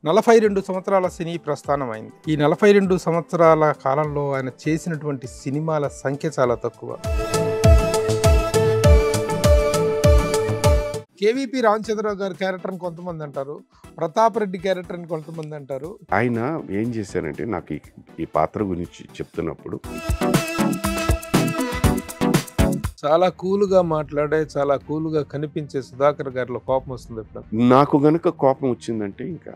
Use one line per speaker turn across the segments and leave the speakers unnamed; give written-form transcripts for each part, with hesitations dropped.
42 సంవత్సరాల సినీ ప్రస్థానం అయింది. ఈ 42 సంవత్సరాల కాలంలో ఆయన చేసినటువంటి సినిమాల సంఖ్య చాలా తక్కువ. కేవీపీ రామచంద్రరావు గారి క్యారెక్టర్ని కొంతమంది అంటారు, ప్రతాప్ రెడ్డి క్యారెక్టర్ని కొంతమంది అంటారు.
ఆయన ఏం చేశారంటే నాకు ఈ పాత్ర గురించి చెప్తున్నప్పుడు
చాలా కూల్గా మాట్లాడే, చాలా కూల్గా కనిపించే సుధాకర్ గారిలో కోపం వస్తుంది. ఎప్పుడు
నాకు గనుక కోపం వచ్చిందంటే ఇంకా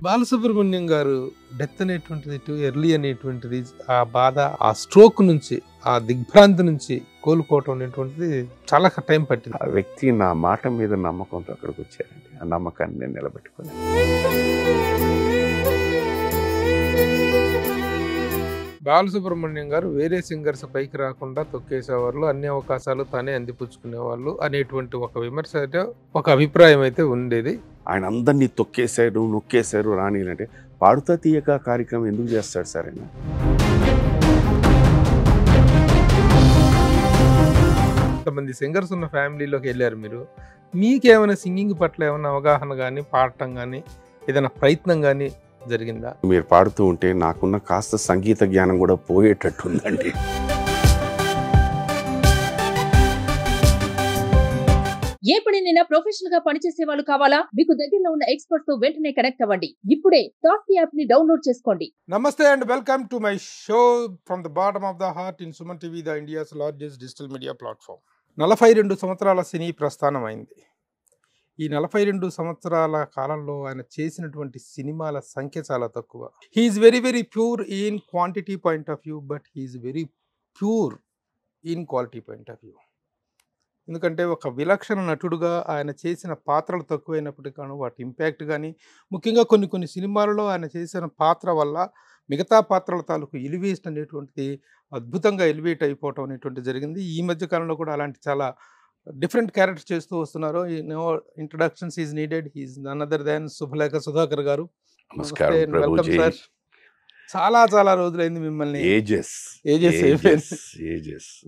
బాలసుబ్రహ్మణ్యం గారు డెత్ అనేటువంటిది ఎర్లీ అనేటువంటిది, ఆ బాధ, ఆ స్ట్రోక్ నుంచి, ఆ దిగ్భ్రాంతి నుంచి కోలుకోవటం అనేటువంటిది చాలా టైం పట్టింది.
ఆ వ్యక్తి నా మాట మీద నమ్మకంతో అక్కడికి వచ్చారండి. ఆ నమ్మకాన్ని నేను నిలబెట్టుకున్నాను.
బాలసుబ్రహ్మణ్యం గారు వేరే సింగర్స్ పైకి రాకుండా తొక్కేసేవాళ్ళు, అన్ని అవకాశాలు తానే అందిపుచ్చుకునేవాళ్ళు అనేటువంటి ఒక విమర్శ అయితే, ఒక అభిప్రాయం అయితే ఉండేది.
ఆయన అందరినీ తొక్కేశారు, నొక్కేశారు రాణిలంటే పాడుతా తీయక కార్యక్రమం ఎందుకు చేస్తాడు సార్ ఆయన?
కొంతమంది సింగర్స్ ఉన్న ఫ్యామిలీలోకి వెళ్ళారు మీరు. మీకేమైనా సింగింగ్ పట్ల ఏమైనా అవగాహన కానీ, పాడటం కానీ, ఏదైనా ప్రయత్నం కానీ జరిగిందా?
మీరు పాడుతూ ఉంటే నాకున్న కాస్త సంగీత జ్ఞానం కూడా పోయేటట్టుందండి.
ఏ పనినైనా ప్రొఫెషనల్ గా పనిచేసే వాళ్ళు కావాలా? మీకు దగ్గరలో ఉన్న ఎక్స్పర్ట్స్ తో వెంటనే కనెక్ట్ అవ్వండి. ఇప్పుడే టాస్క్ యాప్ ని డౌన్లోడ్ చేసుకోండి.
నమస్తే and welcome to my show from the bottom of the heart in Suman TV, the India's largest digital media platform. 42 సంవత్సరాల సినీ ప్రస్థానం అయింది. ఈ 42 సంవత్సరాల కాలంలో ఆయన చేసినటువంటి సినిమాల సంఖ్య చాలా తక్కువ. He is very very pure in quantity point of view, but he is very pure in quality point of view. ఎందుకంటే ఒక విలక్షణ నటుడుగా ఆయన చేసిన పాత్రలు తక్కువైనప్పటికీ కానీ వాటి ఇంపాక్ట్ కానీ, ముఖ్యంగా కొన్ని కొన్ని సినిమాలలో ఆయన చేసిన పాత్ర వల్ల మిగతా పాత్రల తాలూకు ఎలివేషన్ అనేటువంటిది అద్భుతంగా ఎలివేట్ అయిపోవటం అనేటువంటిది జరిగింది. ఈ మధ్య కాలంలో కూడా అలాంటి చాలా డిఫరెంట్ క్యారెక్టర్ చేస్తూ వస్తున్నారు. Introductions is needed. He is none other than Subhalekha Sudhakar garu.
నమస్కారం
వెల్కమ్ సార్. చాలా చాలా రోజులైంది మిమ్మల్ని.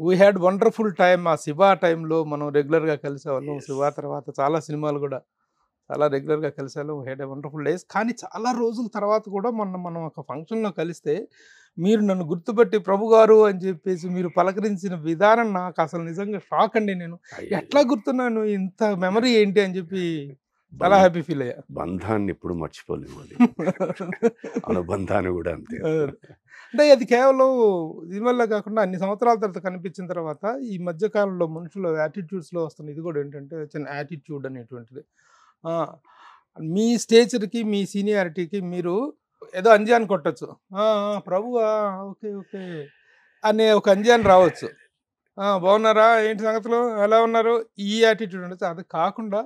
We had wonderful time. ఆ శివ టైంలో మనం రెగ్యులర్గా కలిసేవాళ్ళం. శివ తర్వాత చాలా సినిమాలు కూడా చాలా రెగ్యులర్గా కలిసేవాళ్ళం. Had a wonderful days. కానీ చాలా రోజుల తర్వాత కూడా మనం ఒక ఫంక్షన్లో కలిస్తే మీరు నన్ను గుర్తుపట్టి ప్రభు గారు అని చెప్పేసి మీరు పలకరించిన విధానం నాకు అసలు నిజంగా షాక్ అండి. నేను ఎట్లా గుర్తున్నాను, ఇంత మెమరీ ఏంటి అని చెప్పి చాలా హ్యాపీ ఫీల్ అయ్యా.
బంధాన్ని ఎప్పుడు మర్చిపోలేము, అనుబంధాన్ని కూడా అంతే.
అంటే అది కేవలం దీనివల్ల కాకుండా అన్ని సంవత్సరాల తర్వాత కనిపించిన తర్వాత ఈ మధ్యకాలంలో మనుషుల యాటిట్యూడ్స్లో వస్తున్న ఇది కూడా ఏంటంటే చిన్న యాటిట్యూడ్ అనేటువంటిది. మీ స్టేచర్కి, మీ సీనియారిటీకి మీరు ఏదో అంజాన్ కొట్టచ్చు, ప్రభువా ఓకే ఓకే అనే ఒక అంజాన్ రావచ్చు. బాగున్నారా, ఏంటి సంగతులు, ఎలా ఉన్నారు, ఈ యాటిట్యూడ్ ఉండొచ్చు. అది కాకుండా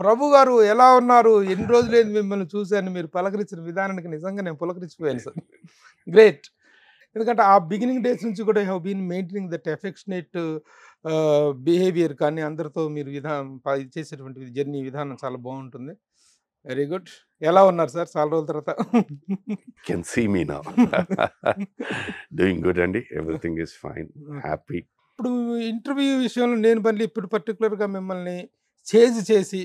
ప్రభు గారు ఎలా ఉన్నారు, ఎన్ని రోజులైంది మిమ్మల్ని చూశాను, మీరు పలకరించిన విధానానికి నిజంగా నేను పులకరించిపోయాను సార్. గ్రేట్. ఎందుకంటే ఆ బిగినింగ్ డేస్ నుంచి కూడా have been maintaining that affectionate behaviour. కానీ అందరితో మీరు చేసేటువంటి జర్నీ విధానం చాలా బాగుంటుంది. Very good. ఎలా ఉన్నారు సార్ చాలా రోజుల తర్వాత?
Can see me now. Doing good అండి, ఎవ్రీథింగ్ ఈస్ ఫైన్, హ్యాపీ.
ఇప్పుడు ఇంటర్వ్యూ విషయంలో నేను మళ్ళీ ఇప్పుడు పర్టికులర్గా మిమ్మల్ని చేసి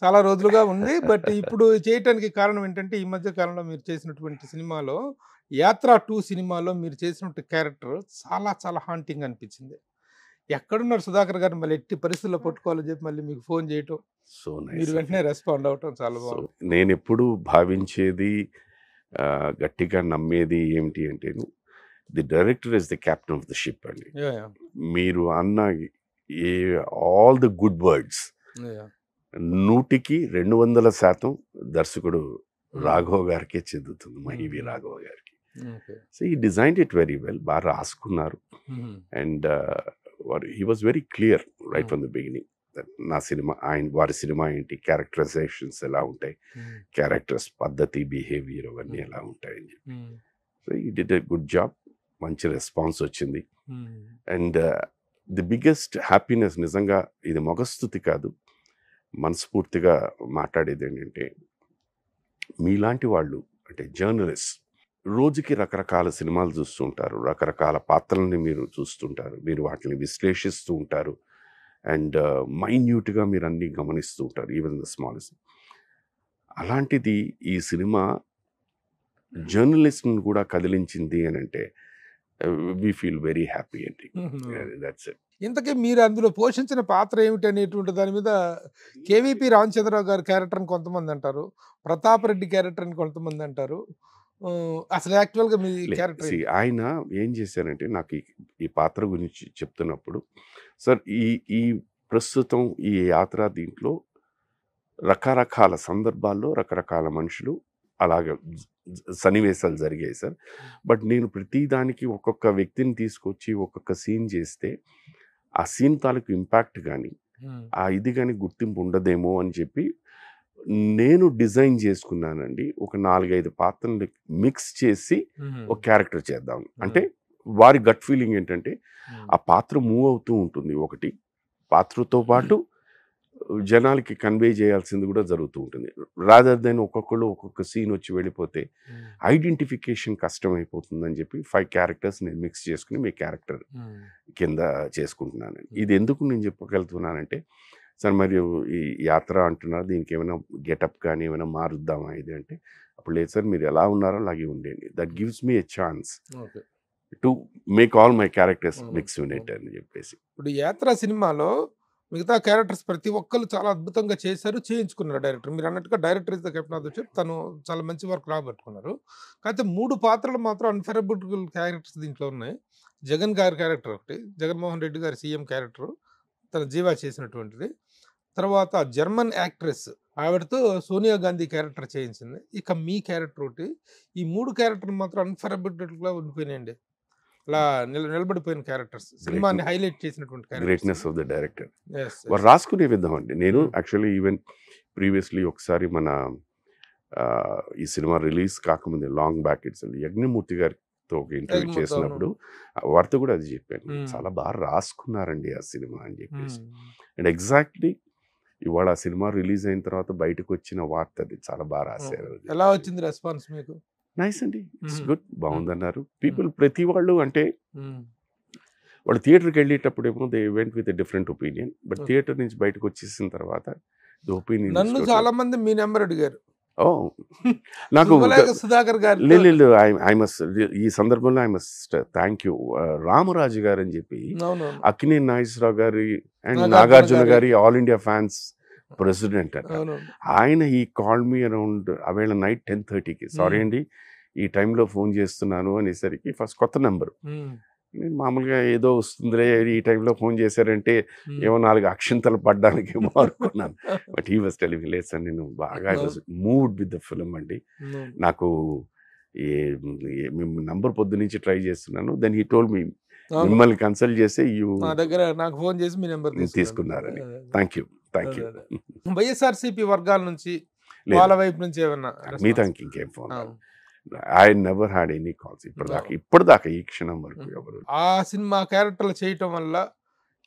చాలా రోజులుగా ఉంది. బట్ ఇప్పుడు చేయటానికి కారణం ఏంటంటే ఈ మధ్య కాలంలో మీరు చేసినటువంటి సినిమాలో, యాత్ర 2 సినిమాలో మీరు చేసినటువంటి క్యారెక్టర్ చాలా చాలా హాంటింగ్ అనిపించింది. ఎక్కడున్నారు సుధాకర్ గారు, మళ్ళీ ఎట్టి పరిస్థితుల్లో పట్టుకోవాలని చెప్పి మళ్ళీ మీకు ఫోన్ చేయటం,
సో
మీరు వెంటనే రెస్పాండ్ అవటం చాలా బాగుంది.
నేను ఎప్పుడు భావించేది, గట్టిగా నమ్మేది ఏమిటి అంటే, the director is the captain of the ship అండి. మీరు అన్న ఆల్ ది గుడ్ వర్డ్స్ 100కి 200% దర్శకుడు రాఘవ గారికే చెందుతుంది, మహివి రాఘవ గారికి. సో ఈ డిజైన్ ఇట్ వెరీ వెల్, బాగా రాసుకున్నారు. And he was very clear right from the beginning. నా సినిమా, వారి సినిమా ఏంటి, క్యారెక్టరైజేషన్స్ ఎలా ఉంటాయి, క్యారెక్టర్స్ పద్ధతి, బిహేవియర్ అవన్నీ ఎలా ఉంటాయని చెప్పి. సో ఈ డిడ్ ఎ గుడ్ జాబ్. మంచి రెస్పాన్స్ వచ్చింది. అండ్ ది బిగ్గెస్ట్ హ్యాపీనెస్, నిజంగా ఇది మొగస్తుతి కాదు, మనస్ఫూర్తిగా మాట్లాడేది ఏంటంటే, మీలాంటి వాళ్ళు అంటే జర్నలిస్ట్ రోజుకి రకరకాల సినిమాలు చూస్తూ ఉంటారు, రకరకాల పాత్రల్ని మీరు చూస్తుంటారు, మీరు వాటిని విశ్లేషిస్తూ ఉంటారు, అండ్ మైన్యూట్గా మీరు అన్నీ గమనిస్తూ ఉంటారు, ఈవెన్ ద స్మాలెస్ట్. అలాంటిది ఈ సినిమా జర్నలిస్ట్ని కూడా కదిలించింది అని అంటే వి ఫీల్ వెరీ హ్యాపీ అండి. That's it.
ఇంతకీ మీరు అందులో పోషించిన పాత్ర ఏమిటి అనేటువంటి దాని మీద కేవీపీ రామచంద్రరావు గారి క్యారెక్టర్ అని కొంతమంది అంటారు, ప్రతాప్ రెడ్డి క్యారెక్టర్ అని కొంతమంది అంటారు. అసలు యాక్చువల్గా మీ క్యారెక్టర్
ఆయన ఏం చేశారంటే నాకు ఈ పాత్ర గురించి చెప్తున్నప్పుడు, సార్ ఈ ప్రస్తుతం ఈ యాత్ర దీంట్లో రకరకాల సందర్భాల్లో రకరకాల మనుషులు అలాగే సన్నివేశాలు జరిగాయి సార్. బట్ నేను ప్రతిదానికి ఒక్కొక్క వ్యక్తిని తీసుకొచ్చి ఒక్కొక్క సీన్ చేస్తే ఆ సీన్ తాలూకు ఇంపాక్ట్ కానీ ఆ ఇది కానీ గుర్తింపు ఉండదేమో అని చెప్పి నేను డిజైన్ చేసుకున్నానండి. ఒక 4-5 పాత్రలు మిక్స్ చేసి ఒక క్యారెక్టర్ చేద్దాం అంటే వారి గట్ ఫీలింగ్ ఏంటంటే ఆ పాత్ర మూవ్ అవుతూ ఉంటుంది, ఒకటి పాత్రతో పాటు జనాలకి కన్వే చేయాల్సింది కూడా జరుగుతూ ఉంటుంది. రాదర్ దెన్ ఒక్కొక్కళ్ళు ఒక్కొక్క సీన్ వచ్చి వెళ్ళిపోతే ఐడెంటిఫికేషన్ కష్టం అయిపోతుందని చెప్పి 5 క్యారెక్టర్స్ నేను మిక్స్ చేసుకుని మీ క్యారెక్టర్ కింద చేసుకుంటున్నాను. ఇది ఎందుకు నేను చెప్పగలుగుతున్నానంటే, సార్ మరి ఈ యాత్ర అంటున్నారు, దీనికి ఏమైనా గెటప్ కానీ ఏమైనా మారుద్దామా ఇది అంటే, అప్పుడు లేదు సార్, మీరు ఎలా ఉన్నారో అలాగే ఉండేది. That gives me a chance to make all my characters mix unit అని చెప్పేసి.
ఇప్పుడు యాత్ర సినిమాలో మిగతా క్యారెక్టర్స్ ప్రతి ఒక్కరు చాలా అద్భుతంగా చేశారు, చేయించుకున్నారు డైరెక్టర్. మీరు అన్నట్టుగా director is the captain of the ship, తను చాలా మంచి వర్క్ రాబట్టుకున్నారు. కాకపోతే 3 పాత్రలు మాత్రం అన్ఫెరబుల్ క్యారెక్టర్స్ దీంట్లో ఉన్నాయి. జగన్ గారి క్యారెక్టర్ ఒకటి, జగన్మోహన్ రెడ్డి గారి సీఎం క్యారెక్టర్ తన జీవా చేసినటువంటిది. తర్వాత జర్మన్ యాక్ట్రెస్ ఆవిడతో సోనియా గాంధీ క్యారెక్టర్ చేయించింది. ఇక మీ క్యారెక్టర్ ఒకటి. ఈ 3 క్యారెక్టర్ మాత్రం అన్ఫెరబుల్గా ఉండిపోయినాయండి. అలా నిలబడిపోయిన క్యారెక్టర్స్, సినిమాని హైలైట్ చేసినటువంటి
గ్రేట్నెస్ ఆఫ్ ద డైరెక్టర్. వారు రాసుకునే విధం అండి. నేను యాక్చువల్లీ ఈవెన్ ప్రీవియస్లీ ఒకసారి మన ఈ సినిమా రిలీజ్ కాకముందే లాంగ్ బ్యాక్ ఇట్స్ యజ్ఞమూర్తి గారితో ఒక ఇంటర్వ్యూ చేసినప్పుడు వారితో కూడా అది చెప్పాను, చాలా బాగా రాసుకున్నారండి ఆ సినిమా అని చెప్పేసి. అండ్ ఎగ్జాక్ట్లీ ఇవాళ ఆ సినిమా రిలీజ్ అయిన తర్వాత బయటకు వచ్చిన వార్త అది, చాలా బాగా రాశారు.
ఎలా వచ్చింది రెస్పాన్స్ మీకు?
నైస్ అండి, ఇట్స్ గుడ్, బాగుందన్నారు పీపుల్. ప్రతి వాళ్ళు అంటే వాళ్ళు థియేటర్కి వెళ్ళేటప్పుడేమో they went with a different opinion, but theatre నుంచి బయటకు వచ్చేసిన తర్వాత ది ఒపీనియన్.
నన్ను చాలా మంది మీ నెంబర్ అడిగారు.
నాకు
సుధాకర్ గారు
లేదు, ఐ మస్ట్ ఈ సందర్భంలో I must thank you Ramaraju గారు అని చెప్పి, అక్కినేని నాగేశ్వరరావు గారి అండ్ నాగార్జున గారి ఆల్ ఇండియా ఫ్యాన్స్ ప్రెసిడెంట్ అంట. ఆయన ఈ కాల్ మీ అరౌండ్ అవేళ నైట్ 10:30కి, సారీ అండి ఈ టైంలో ఫోన్ చేస్తున్నాను అనేసరికి, ఫస్ట్ కొత్త నెంబరు, నేను మామూలుగా ఏదో వస్తుందిలే ఈ టైంలో ఫోన్ చేశారంటే ఏమో 4 అక్షింతలు పడ్డానికి ఏమో అనుకున్నాను. బట్ హీ వాజ్ టెలింగ్, లేదు సార్ నేను బాగా మూవ్డ్ విత్ ద ఫిల్మ్ అండి, నాకు మేము నంబర్ పొద్దు నుంచి ట్రై చేస్తున్నాను. దెన్ హీ టోల్డ్ మీ, మిమ్మల్ని కన్సల్ట్ చేసి
దగ్గర నాకు ఫోన్ చేసి మీ నెంబర్
తీసుకున్నారని. Thank you.
వైఎస్ఆర్సీపీ వర్గాల నుంచి వాళ్ళ వైపు నుంచి ఏమన్నా
మీ దానికి ఇంకేం phone? I never had any calls ఇప్పటిదాకా ఈ క్షణం వరకు ఎవరు.
ఆ సినిమా క్యారెక్టర్లు చేయటం వల్ల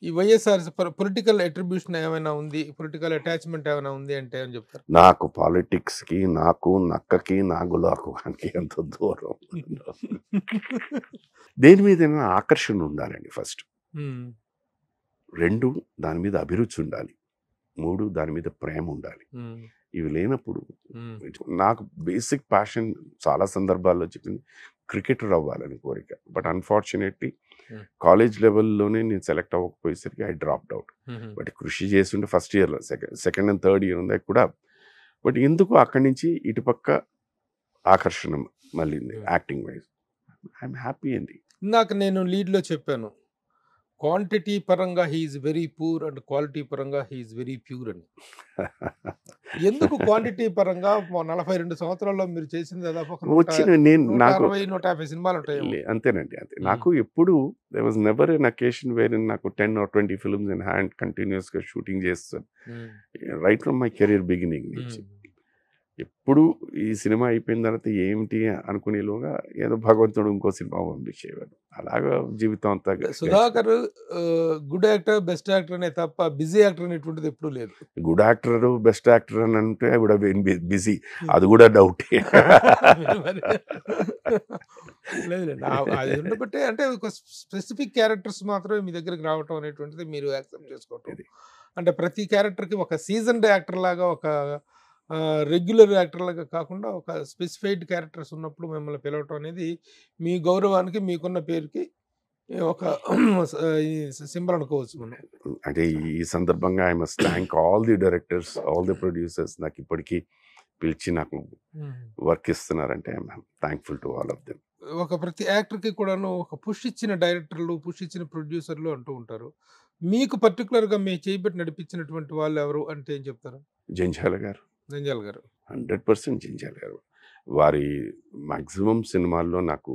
ఈ వైఎస్ఆర్ పొలిటికల్ అట్రిబ్యూషన్ ఏమైనా ఉంది, పొలిటికల్ అటాచ్మెంట్ ఏమైనా ఉంది అంటే అని చెప్తారు?
నాకు పాలిటిక్స్ కి, నాకు నక్కకి, నాగులాకు అని ఎంత దూరం. దేని మీద ఆకర్షణ ఉండాలండి ఫస్ట్. 2 దాని మీద అభిరుచి ఉండాలి. 3 దాని మీద ప్రేమ ఉండాలి. ఇవి లేనప్పుడు నాకు బేసిక్ ప్యాషన్ చాలా సందర్భాల్లో చెప్పింది క్రికెటర్ అవ్వాలని కోరిక. బట్ అన్ఫార్చునేట్లీ కాలేజ్ లెవెల్లోనే నేను సెలెక్ట్ అవ్వకపోయేసరికి ఐ డ్రాప్డ్ అవుట్. బట్ కృషి చేస్తుంటే ఫస్ట్ ఇయర్లో సెకండ్ అండ్ థర్డ్ ఇయర్ ఉందా కూడా. బట్ ఎందుకు అక్కడి నుంచి ఇటుపక్క ఆకర్షణ మళ్ళీ యాక్టింగ్ వైజ్. ఐఎమ్ హ్యాపీ అండి.
ఇందాక నేను లీడ్లో చెప్పాను, క్వాంటిటీ పరంగా he is very poor and quality పరంగా హీఈస్ వెరీ ప్యూర్ అని. ఎందుకు క్వాంటిటీ పరంగా 42 సంవత్సరాల్లో మీరు చేసింది దాదాపు 160-150 సినిమాలు ఉంటాయి.
అంతేనండి, అంతే. నాకు ఎప్పుడు there was never an occasion wherein నాకు 10 or 20 films in hand continuous గా షూటింగ్ చేస్తాను right from my career beginning నుంచి. ఎప్పుడు ఈ సినిమా అయిపోయిన తర్వాత ఏమిటి అనుకునేలోగా ఏదో భగవంతుడు ఇంకో సినిమా పంపించేవాడు. అలాగా జీవితం అంతా.
Sudhakar good actor, best actor అనే తప్ప బిజీ యాక్టర్ అనేటువంటిది ఎప్పుడు లేదు.
గుడ్ యాక్టర్, బెస్ట్ యాక్టర్ అని అంటే కూడా బిజీ, అది కూడా డౌటే.
లేదులేండి. అది ఉండబట్టే అంటే ఒక స్పెసిఫిక్ క్యారెక్టర్స్ మాత్రమే మీ దగ్గరికి రావటం అనేటువంటిది మీరు యాక్సెప్ట్ చేసుకోవటం.
ఇది.
అంటే ప్రతి క్యారెక్టర్‌కి ఒక సీజన్డ్ యాక్టర్ లాగా ఒక రెగ్యులర్ యాక్టర్ లాగా కాకుండా ఒక స్పెసిఫైడ్ క్యారెక్టర్స్ ఉన్నప్పుడు మిమ్మల్ని పిలవటం అనేది మీ గౌరవానికి, మీకున్న పేరుకి ఒక ఈ సింబల్ అనుకోవచ్చు మనం.
అంటే ఈ సందర్భంగా I must thank all the directors, all the producers నాకు ఇప్పటికీ పిలిచి నాకు వర్క్ ఇస్తున్నారంటే I'm thankful to all of them.
ఒక ప్రతి యాక్టర్‌కి కూడాను ఒక పుష్ ఇచ్చిన డైరెక్టర్లు, పుష్ ఇచ్చిన ప్రొడ్యూసర్లు అంటూ ఉంటారు. మీకు పర్టిక్యులర్‌గా మీ చేయి పెట్టి నడిపించినటువంటి వాళ్ళు ఎవరు అంటే ఏం చెప్తారు?
జంధ్యాల గారు,
జంధ్యాల గారు.
100% జంధ్యాల గారు. వారి మాక్సిమం సినిమాల్లో నాకు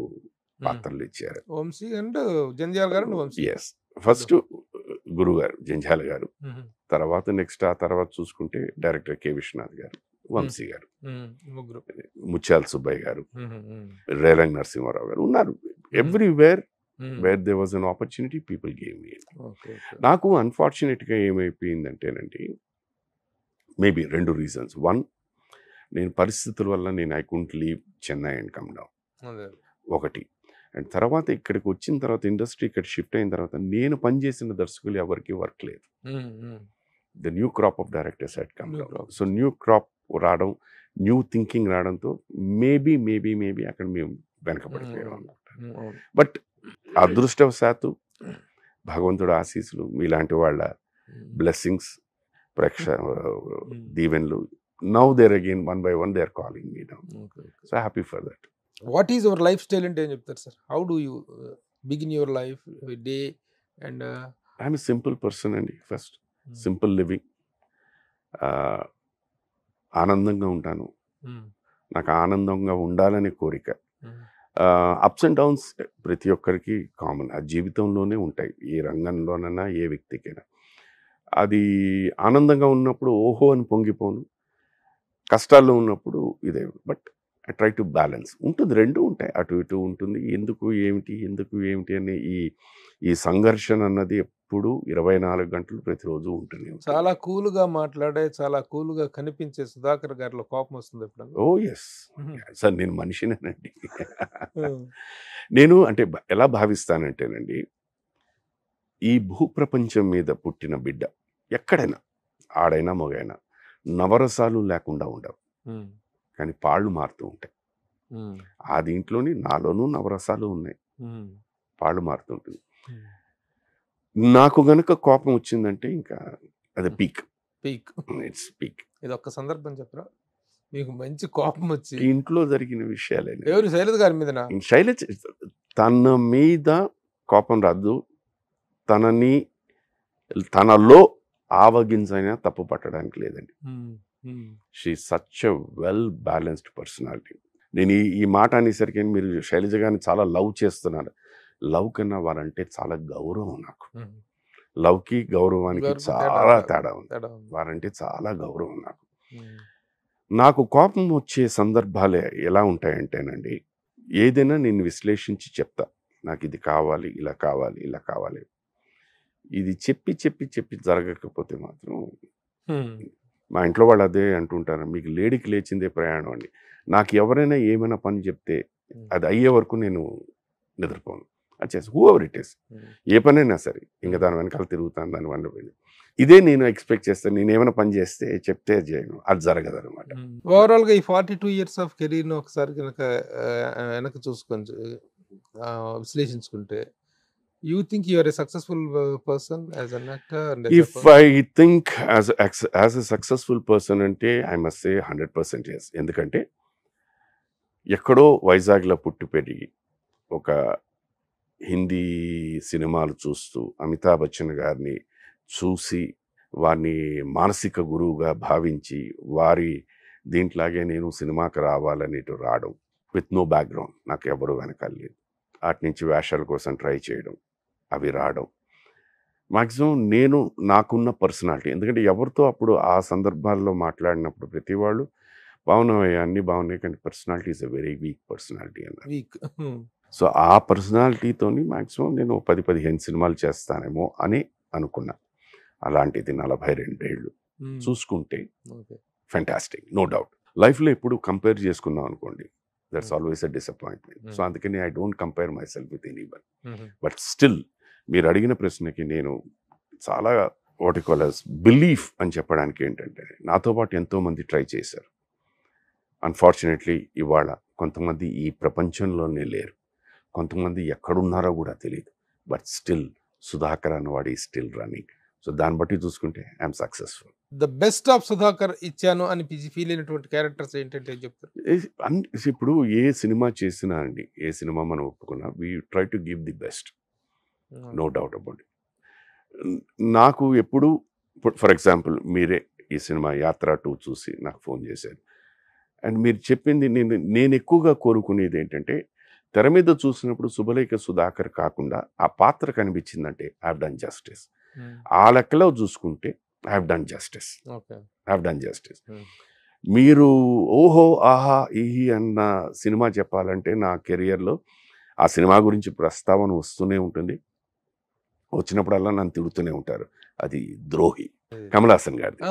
పాత్రలు ఇచ్చారు.
వంశీ అండ్ జంధ్యాల గారు అండ్ వంశీ.
ఎస్, ఫస్ట్ గురుగారు జంధ్యాల గారు, తర్వాత నెక్స్ట్ ఆ తర్వాత చూసుకుంటే డైరెక్టర్ కె విశ్వనాథ్ గారు, వంశీ గారు,
ముగ్గురు,
ముత్యాల సుబ్బయ్య గారు, రేలంగ్ నరసింహారావు గారు ఉన్నారు. Everywhere where they was an opportunity people gave me. నాకు అన్ఫార్చునేట్గా ఏమైపోయిందంటేనండి, మేబీ 2 రీజన్స్. 1, నేను పరిస్థితుల వల్ల నేను I couldn't leave Chennai and come down, ఒకటి. అండ్ తర్వాత ఇక్కడికి వచ్చిన తర్వాత ఇండస్ట్రీ ఇక్కడ షిఫ్ట్ అయిన తర్వాత నేను పనిచేసిన దర్శకులు ఎవరికి వర్క్ లేదు. The new crop of directors had come down. So new crop రావడం, న్యూ థింకింగ్ రావడంతో మేబీ అక్కడ మేము వెనకబడిపోయాం అనుకుంటాను. బట్ అదృష్టవశాత్తు భగవంతుడు ఆశీస్సులు, మీలాంటి వాళ్ళ బ్లెస్సింగ్స్, దీవెన్లు, now there again one by one they are calling me down. So happy for that.
What is your life style అంటే ఏం చెప్తారు sir? How do you begin your life day? And
I'm a simple person అండి. First simple living, ఆనందంగా ఉంటాను. నాకు ఆనందంగా ఉండాలనే కోరిక. అప్స్ అండ్ డౌన్స్ ప్రతి ఒక్కరికి కామన్, ఆ జీవితంలోనే ఉంటాయి, ఏ రంగంలోనైనా ఏ వ్యక్తికైనా. అది ఆనందంగా ఉన్నప్పుడు ఓహో అని పొంగిపోను, కష్టాల్లో ఉన్నప్పుడు ఇదే. But I try to balance. ఉంటుంది, 2 ఉంటాయి, అటు ఇటు ఉంటుంది. ఎందుకు ఏమిటి అని ఈ సంఘర్షణ అన్నది ఎప్పుడు 24 గంటలు ప్రతిరోజు ఉంటుంది.
చాలా కూల్గా మాట్లాడే, చాలా కూల్గా కనిపించే సుధాకర్ గారిలో కోపం వస్తుంది ఎప్పుడన్నా?
ఓ ఎస్ సార్, నేను మనిషినేనండి. నేను అంటే ఎలా భావిస్తానంటేనండి, ఈ భూప్రపంచం మీద పుట్టిన బిడ్డ ఎక్కడైనా, ఆడైనా మగైనా, నవరసాలు లేకుండా ఉండవు, కానీ పాళ్ళు మారుతూ ఉంటాయి. ఆ దీంట్లోని నాలోనూ నవరసాలు ఉన్నాయి, పాళ్ళు మారుతుంటుంది. నాకు గనక కోపం వచ్చిందంటే ఇంకా అది పీక్. It's peak.
ఇది ఒక్క సందర్భం చెప్పరా మీకు మంచి కోపం వచ్చి?
ఇంట్లో జరిగిన విషయాలే.
ఎవరు? శైలజ గారి మీద?
శైలజ, తన మీద కోపం రాదు, తనలో ఆవగించైనా తప్పు పట్టడానికి లేదండి. She such a well balanced personality. నేను ఈ మాట అనేసరికి మీరు శైలజ గారిని చాలా లవ్ చేస్తున్నారు. లవ్ కన్నా వారంటే చాలా గౌరవం నాకు. లవ్కి గౌరవానికి చాలా తేడా ఉంది. వారంటే చాలా గౌరవం నాకు. నాకు కోపం వచ్చే సందర్భాలే ఎలా ఉంటాయంటేనండి, ఏదైనా నేను విశ్లేషించి చెప్తా, నాకు ఇది కావాలి, ఇలా కావాలి, ఇలా కావాలి. ఇది చెప్పి జరగకపోతే మాత్రం మా ఇంట్లో వాళ్ళు అదే అంటుంటారు, మీకు లేడికి లేచిందే ప్రయాణం అండి. నాకు ఎవరైనా ఏమైనా పని చెప్తే అది అయ్యే వరకు నేను నిద్రపోను. అది హూ ఎవర్ ఇట్ ఈస్, ఏ పనైనా సరే ఇంకా దాని వెనకాల తిరుగుతాను, దాని వల్ల పోయింది. ఇదే నేను ఎక్స్పెక్ట్ చేస్తాను. నేను ఏమైనా పని చేస్తే చెప్తే చేయను, అది జరగదు అనమాట.
ఓవరాల్గా ఈ 42 years ఆఫ్ కెరీర్ని ఒకసారి కనుక వెనక చూసుకొని విశ్లేషించుకుంటే, you think you are a successful person as an actor? And
if I think as a successful person ante I must say 100% yes. ఎందుకంటే ఎక్కడో వైజాగ్లో పుట్టి పెరిగి ఒక హిందీ సినిమాలు చూస్తూ అమితాబ్ బచ్చన్ గారిని చూసి వారిని మానసిక గురువుగా భావించి వారి దీంట్లాగే నేను సినిమాకి రావాలనేటు రావడం, విత్ నో బ్యాక్గ్రౌండ్, నాకు ఎవరు వెనకాల లేదు. అటు నుంచి వేషాల కోసం ట్రై చేయడం, అవి రావడం. మ్యాక్సిమం నేను నాకున్న పర్సనాలిటీ, ఎందుకంటే ఎవరితో అప్పుడు ఆ సందర్భాల్లో మాట్లాడినప్పుడు ప్రతి వాళ్ళు బాగున్నాయి, అన్నీ బాగున్నాయి, కానీ personality is a very weak personality అన్నారు. సో ఆ పర్సనాలిటీతోని మ్యాక్సిమం నేను 10-15 సినిమాలు చేస్తానేమో అని అనుకున్నా. అలాంటిది 42 ఏళ్ళు చూసుకుంటే ఫెంటాస్టిక్, నో డౌట్. లైఫ్లో ఎప్పుడు కంపేర్ చేసుకున్నాం అనుకోండి, that's always a disappointment. So అందుకని I don't compare myself with anyone.
Hmm.
But still మీరు అడిగిన ప్రశ్నకి నేను చాలా వాట్ కాల్ అస్ బిలీఫ్ అని చెప్పడానికి ఏంటంటే, నాతో పాటు ఎంతోమంది ట్రై చేశారు. అన్ఫార్చునేట్లీ ఇవాళ కొంతమంది ఈ ప్రపంచంలోనే లేరు, కొంతమంది ఎక్కడున్నారో కూడా తెలియదు. బట్ స్టిల్ సుధాకర్ అన్నవాడు ఈ స్టిల్ రన్నింగ్. సో దాన్ని బట్టి చూసుకుంటే I'm successful.
The best of Sudhakar ఇచ్చాను అని ఫీల్ అయినటువంటి క్యారెక్టర్స్ ఏంటంటే చెప్తారు?
ఇప్పుడు ఏ సినిమా చేసినా అండి, ఏ సినిమా మనం ఒప్పుకున్నా, we try to give the best, no doubt about it. నాకు ఎప్పుడు, ఫర్ ఎగ్జాంపుల్ మీరే ఈ సినిమా యాత్ర 2 చూసి నాకు ఫోన్ చేశారు. అండ్ మీరు చెప్పింది నేను ఎక్కువగా కోరుకునేది ఏంటంటే, తెర మీద చూసినప్పుడు శుభలేఖ సుధాకర్ కాకుండా ఆ పాత్ర కనిపించిందంటే ఐ హావ్ డన్ జస్టిస్. ఆ లెక్కలో చూసుకుంటే I have done justice. I have done justice. మీరు ఓహో ఆహా ఈహి అన్న సినిమా చెప్పాలంటే నా కెరియర్లో ఆ సినిమా గురించి ప్రస్తావన వస్తూనే ఉంటుంది. వచ్చినప్పుడల్లా నన్ను తిడుతూనే ఉంటారు. అది ద్రోహి, కమల్ హాసన్ గారిది.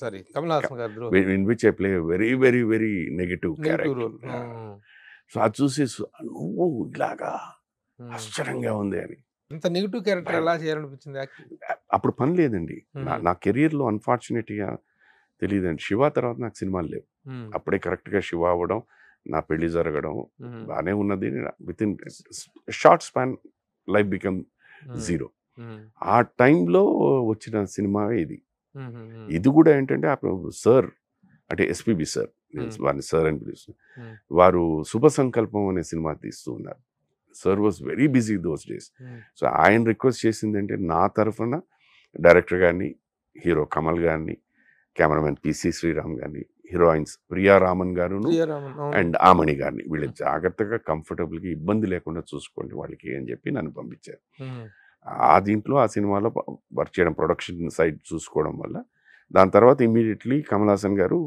సారీ కమల్ హాసన్ గారు,
in which I play very very very negative character. So అది చూసి నువ్వు ఇలాగా ఆశ్చర్యంగా ఉంది అని.
ఇంత నెగిటివ్ క్యారెక్టర్ ఎలా చేయాలనిపించింది?
అప్పుడు పని లేదండి నా కెరియర్లో. అన్ఫార్చునేట్గా తెలియదండి, శివ తర్వాత నాకు సినిమాలు లేవు. అప్పుడే కరెక్ట్గా శివ అవ్వడం, నా పెళ్లి జరగడం బాగానే ఉన్నది. With in short span life become zero. ఆ టైంలో వచ్చిన సినిమా ఇది. ఇది కూడా ఏంటంటే అప్పుడు సార్ అంటే ఎస్పీబి సార్, వారిని సార్ అని పిలుస్తున్నారు, వారు శుభ సంకల్పం అనే సినిమా తీస్తూ ఉన్నారు. Sir was very busy those days. So ఆయన రిక్వెస్ట్ చేసిందంటే నా తరఫున డైరెక్టర్ గారిని, హీరో కమల్ గారిని, కెమెరామెన్ పిసి శ్రీరామ్ గారిని, హీరోయిన్స్ ప్రియా రామన్ గారును అండ్ ఆమణి గారిని, వీళ్ళు జాగ్రత్తగా కంఫర్టబుల్గా ఇబ్బంది లేకుండా చూసుకోండి వాళ్ళకి అని చెప్పి నన్ను పంపించారు. ఆ దీంట్లో ఆ సినిమాలో వర్క్ చేయడం, ప్రొడక్షన్ సైడ్ చూసుకోవడం వల్ల దాని తర్వాత ఇమీడియట్లీ కమల్ హాసన్ గారు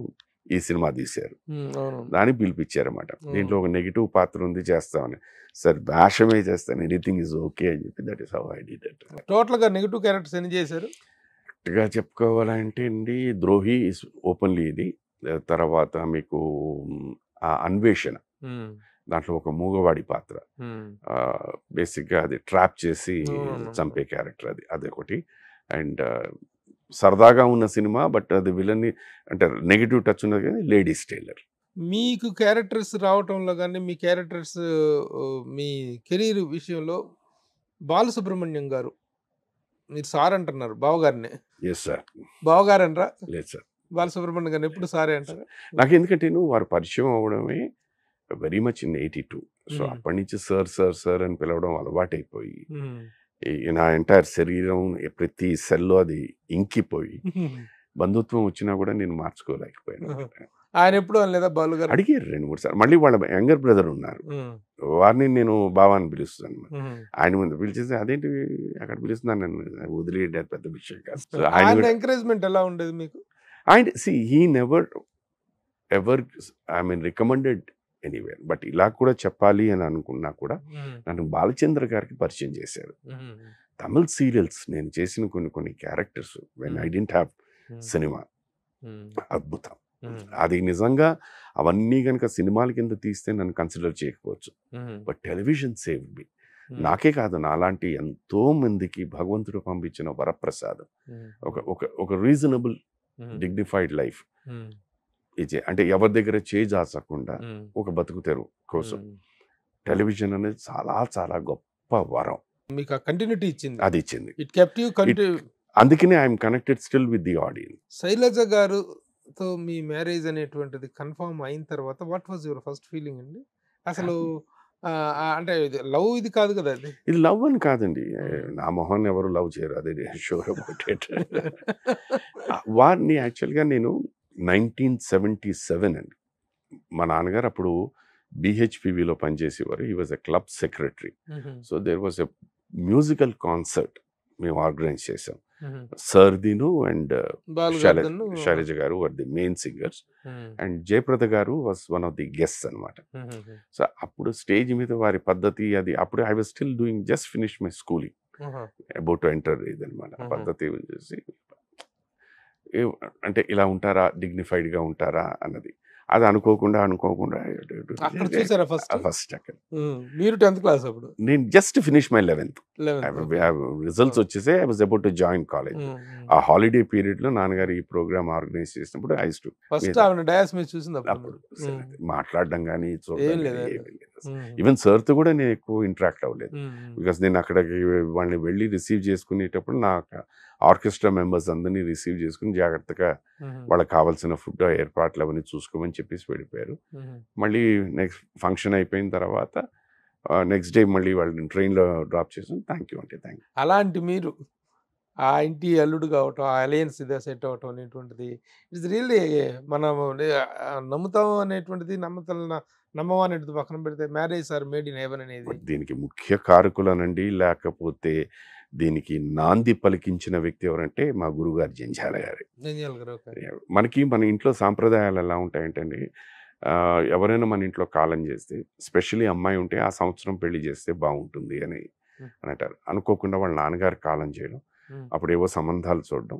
ఈ సినిమా తీశారు. దాన్ని పిలిపించారన్నమాట. దీంట్లో ఒక నెగిటివ్ పాత్ర ఉంది, చేస్తామని. సార్ వేషమే చేస్తాను, ఎనీథింగ్ ఈజ్ ఓకే అని చెప్పి that is how I did it.
టోటల్గా నెగిటివ్ క్యారెక్టర్స్ ఎన్ని చేశారు?
కరెక్ట్గా చెప్పుకోవాలంటే అండి, ద్రోహి ఇస్ ఓపెన్లీ ఇది. తర్వాత మీకు ఆ అన్వేషణ, దాంట్లో ఒక మూగవాడి పాత్ర, బేసిక్గా అది ట్రాప్ చేసి చంపే క్యారెక్టర్, అది ఒకటి. అండ్ సరదాగా ఉన్న సినిమా, బట్ అది విలన్ని అంటే నెగిటివ్ టచ్ ఉన్నది కానీ లేడీస్ టైలర్.
మీకు క్యారెక్టర్స్ రావటంలో కానీ, మీ క్యారెక్టర్స్ మీ కెరీర్ విషయంలో బాలసుబ్రహ్మణ్యం గారు, మీరు సార్ అంటున్నారు బావగారిని.
Yes sir.
బావగారు అనరా?
లేదు సార్,
బాలసుబ్రహ్మణ్యం గారిని ఎప్పుడు సారే అంటారు.
నాకు ఎందుకంటే వారు పరిచయం అవ్వడమే వెరీ మచ్ ఇన్ 82. సో అప్పటి నుంచి సార్ సార్ సార్ అని పిలవడం అలవాటైపోయి నా ఎంటైర్ శరీరం ప్రతి సెల్లో అది ఇంకిపోయి బంధుత్వం వచ్చినా కూడా నేను మార్చుకోలేకపోయాను.
ఆయన ఎప్పుడు అనలేదా బాలు గారు?
అడిగారు 2-3 సార్లు. మళ్ళీ వాళ్ళ యంగర్ బ్రదర్ ఉన్నారు, వారిని నేను బావా అని పిలుస్తాను. ఆయన ముందు పిలిచేసి అదేంటి అక్కడ పిలుస్తున్నాను, నన్ను వదిలేయండి, అది పెద్ద విషయం కాదు.
ఆయన ఎంకరేజ్మెంట్ ఎలా ఉండేది మీకు?
ఆయన he never ever recommended anywhere. But ఇలా కూడా చెప్పాలి అని అనుకున్నా కూడా నన్ను బాలచంద్ర గారికి పరిచయం చేశారు. తమిళ్ సీరియల్స్ నేను చేసిన కొన్ని characters when I didn't have cinema, అద్భుతం. అది నిజంగా అవన్నీ కనుక సినిమాల కింద తీస్తే నన్ను కన్సిడర్ చేయకపోవచ్చు, బట్ టెలివిజన్ సేవ్ మీ. నాకే కాదు, నాలాంటి ఎంతో మందికి భగవంతుడు పంపించిన వరప్రసాదం. ఒక రీజనబుల్ డిగ్నిఫైడ్ లైఫ్ ఇచ్చే, అంటే ఎవరి దగ్గర చేజాచకుండా ఒక బతుకు తెరువు కోసం టెలివిజన్ అనేది చాలా చాలా గొప్ప వరం.
మీకు కంటిన్యూటీ ఇచ్చింది,
అది ఇచ్చింది.
ఇట్ కెప్ట్ యు
అందుకనే I'm connected still with the audience.
Shailaja గారుతో మీ మ్యారేజ్ అనేటువంటిది కన్ఫర్మ్ అయిన తర్వాత what was your first feeling అండి? అసలు అంటే లవ్ ఇది కాదు కదా,
ఇది లవ్ అని కాదండి. నా మొహాన్ని ఎవరు లవ్ చేయరు, అదే షూర్ అబౌట్ ఇట్. వారిని యాక్చువల్గా నేను 1977 అండి, మా నాన్నగారు అప్పుడు బిహెచ్పివిలో పనిచేసేవారు. He was a club secretary. So there was a musical concert మేము ఆర్గనైజ్ చేసాం. సర్దిను and Shailaja garu were the main singers and Jayaprada garu was one of the guests అనమాట. సో అప్పుడు స్టేజ్ మీద వారి పద్ధతి అది, అప్పుడు I was still doing just finish my schooling, about to enter ఇదనమాట. పద్ధతి చేసి అంటే ఇలా ఉంటారా, డిగ్నిఫైడ్గా ఉంటారా అన్నది. అది అనుకోకుండా
అక్కడ చూసారా ఫస్ట్?
ఫస్ట్ అక్కడ
మీరు 10th క్లాస్ అప్పుడు?
నేను just finish my 11th.
11th.
Results వచ్చేసే I was about to join college. ఆ హాలిడే పీరియడ్ లో నాన్నగారు ఈ ప్రోగ్రామ్ ఆర్గనైజ్ చేసినప్పుడు ఐ టు
ఫస్ట్ ఆవిడ డయాస్ మీద చూసింది
అప్పుడు మాట్లాడడం కానీ
ఏం లేదు.
ఈవెన్ సార్తో కూడా నేను ఎక్కువ ఇంటరాక్ట్ అవ్వలేదు. బికాస్ నేను అక్కడికి వాళ్ళని వెళ్ళి రిసీవ్ చేసుకునేటప్పుడు నాకు ఆర్కెస్ట్రా మెంబర్స్ అందరినీ రిసీవ్ చేసుకుని జాగ్రత్తగా వాళ్ళకి కావాల్సిన ఫుడ్ ఏర్పాట్లు అవన్నీ చూసుకోమని చెప్పేసి వెళ్ళిపోయారు. మళ్ళీ నెక్స్ట్ ఫంక్షన్ అయిపోయిన తర్వాత నెక్స్ట్ డే మళ్ళీ వాళ్ళని ట్రైన్లో డ్రాప్ చేసాం. థ్యాంక్ యూ అంటే థ్యాంక్ యూ.
అలాంటి మీరు ఆ ఇంటి అల్లుడు కావటం, ఆ అలయన్స్ ఇదే సెట్ అవటం అనేటువంటిది ఇట్స్ రియల్లీ మనం నమ్ముతాం అనేటువంటిది నమ్మమా అనేది పక్కన పెడితే marriage or made in heaven అనేది
దీనికి ముఖ్య కారకులనండి, లేకపోతే దీనికి నాంది పలికించిన వ్యక్తి ఎవరంటే మా గురుగారు జంజాల గారు. మనకి మన ఇంట్లో సాంప్రదాయాలు ఎలా ఉంటాయంటే అండి, ఎవరైనా మన ఇంట్లో కాలం చేస్తే, స్పెషల్లీ అమ్మాయి ఉంటే ఆ సంవత్సరం పెళ్లి చేస్తే బాగుంటుంది అని అంటారు. అనుకోకుండా వాళ్ళ నాన్నగారు కాలం చేయడం, అప్పుడు ఏవో సంబంధాలు చూడడం,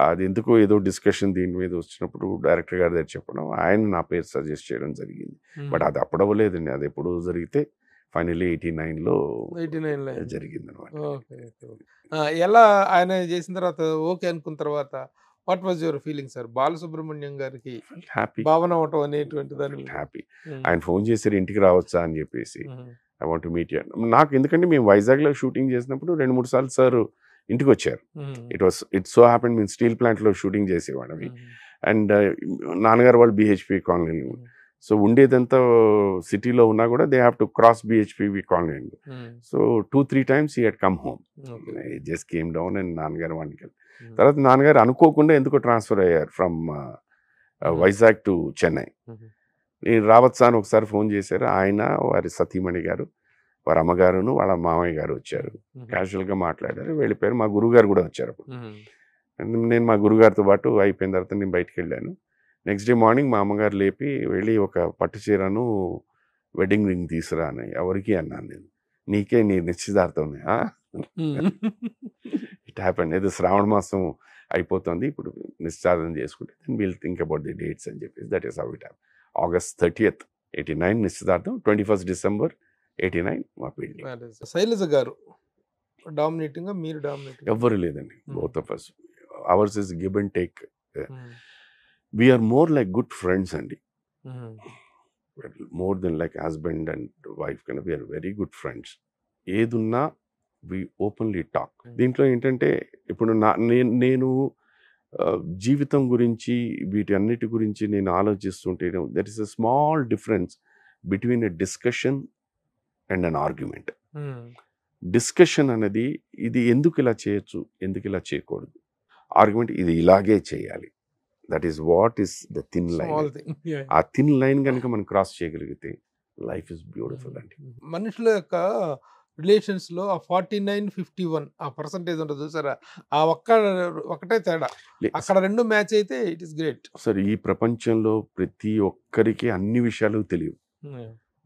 అది ఎందుకో ఏదో డిస్కషన్ దీని మీద వచ్చినప్పుడు డైరెక్టర్ గారి దగ్గర చెప్పడం, ఆయన నా పేరు సజెస్ట్ చేయడం జరిగింది. బట్ అది అప్పుడవ్వలేదండి, అది ఎప్పుడు జరిగితే ఫైనల్లీ 89లో జరిగింది అనమాట.
ఎలా ఆయన చేసిన తర్వాత ఓకే అనుకున్న తర్వాత what was your feeling sir? Balasubrahmanyam గారికి
హ్యాపీ
భావన అవటం అనేటువంటి దాని
హ్యాపీ. ఆయన ఫోన్ చేశారు ఇంటికి రావచ్చా అని చెప్పేసి, I want to meet you. నాకు ఎందుకంటే మేము వైజాగ్లో షూటింగ్ చేసినప్పుడు 2-3 సార్లు సార్ ఇంటికి వచ్చారు. ఇట్ సో హ్యాపెన్ మేము స్టీల్ ప్లాంట్లో షూటింగ్ చేసేవాళ్ళవి. అండ్ నాన్నగారు వాళ్ళు బిహెచ్పి కాలనీ, సో ఉండేదంతా సిటీలో ఉన్నా కూడా they have to cross BHP colony. So 2-3 times he had come home. He just came down and నాన్నగారు వానికి తర్వాత నాన్నగారు అనుకోకుండా ఎందుకో ట్రాన్స్ఫర్ అయ్యారు ఫ్రమ్ వైజాగ్ టు చెన్నై. నేను రావచ్చా అని ఒకసారి ఫోన్ చేశారు. ఆయన, వారి సతీమణి గారు, వారి అమ్మగారును వాళ్ళ మామయ్య గారు వచ్చారు. క్యాజువల్గా మాట్లాడారు, వెళ్ళిపోయారు. మా గురుగారు కూడా వచ్చారు అప్పుడు. నేను మా గురుగారితో పాటు అయిపోయిన తర్వాత నేను బయటికి వెళ్ళాను. నెక్స్ట్ డే మార్నింగ్ మా అమ్మగారు లేపి వెళ్ళి ఒక పట్టు చీరను వెడ్డింగ్ రింగ్ తీసుకురా అని. ఎవరికి అన్నాను నేను. నీకే, నీ నిశ్చితార్థం. It happened. ఏదో శ్రావణ మాసం అయిపోతుంది, ఇప్పుడు నిశ్చితార్థం చేసుకుంటే then will think about the dates అని చెప్పేసి that is how it happened. August 30th, 89 నిశ్చితార్థం, 21st December 89 మా పెళ్లి.
శైలజ గారు డామినేటింగ్, మీరు డామినేటింగ్?
ఎవ్వరు లేదండి, both of us. Ours is give and take. We are more like good friends అండి, more than like husband and wife kind of. We are very good friends. ఏదున్నా we openly talk. దీంట్లో ఏంటంటే ఇప్పుడు నేను జీవితం గురించి వీటి అన్నిటి గురించి నేను ఆలోచిస్తుంటే that is a small difference between a discussion and an argument. Discussion అనేది ఇది ఎందుకు ఇలా చేయొచ్చు, ఎందుకు ఇలా చేయకూడదు. ఆర్గ్యుమెంట్ ఇది ఇలాగే చేయాలి. That is what is the thin line. ఆ థిన్ లైన్ కనుక మనం క్రాస్ చేయగలిగితే లైఫ్ ఇస్ బ్యూటిఫుల్ అండి.
మనుషుల యొక్క రిలేషన్స్ లో ఆ 49-51 ఆ పర్సంటేజ్ ఉంటుంది చూసారా, ఆ ఒకటే తేడా. అక్కడ రెండు మ్యాచ్ అయితే ఇట్ ఈస్ గ్రేట్.
సార్, ఈ ప్రపంచంలో ప్రతి ఒక్కరికి అన్ని విషయాలు తెలియవు,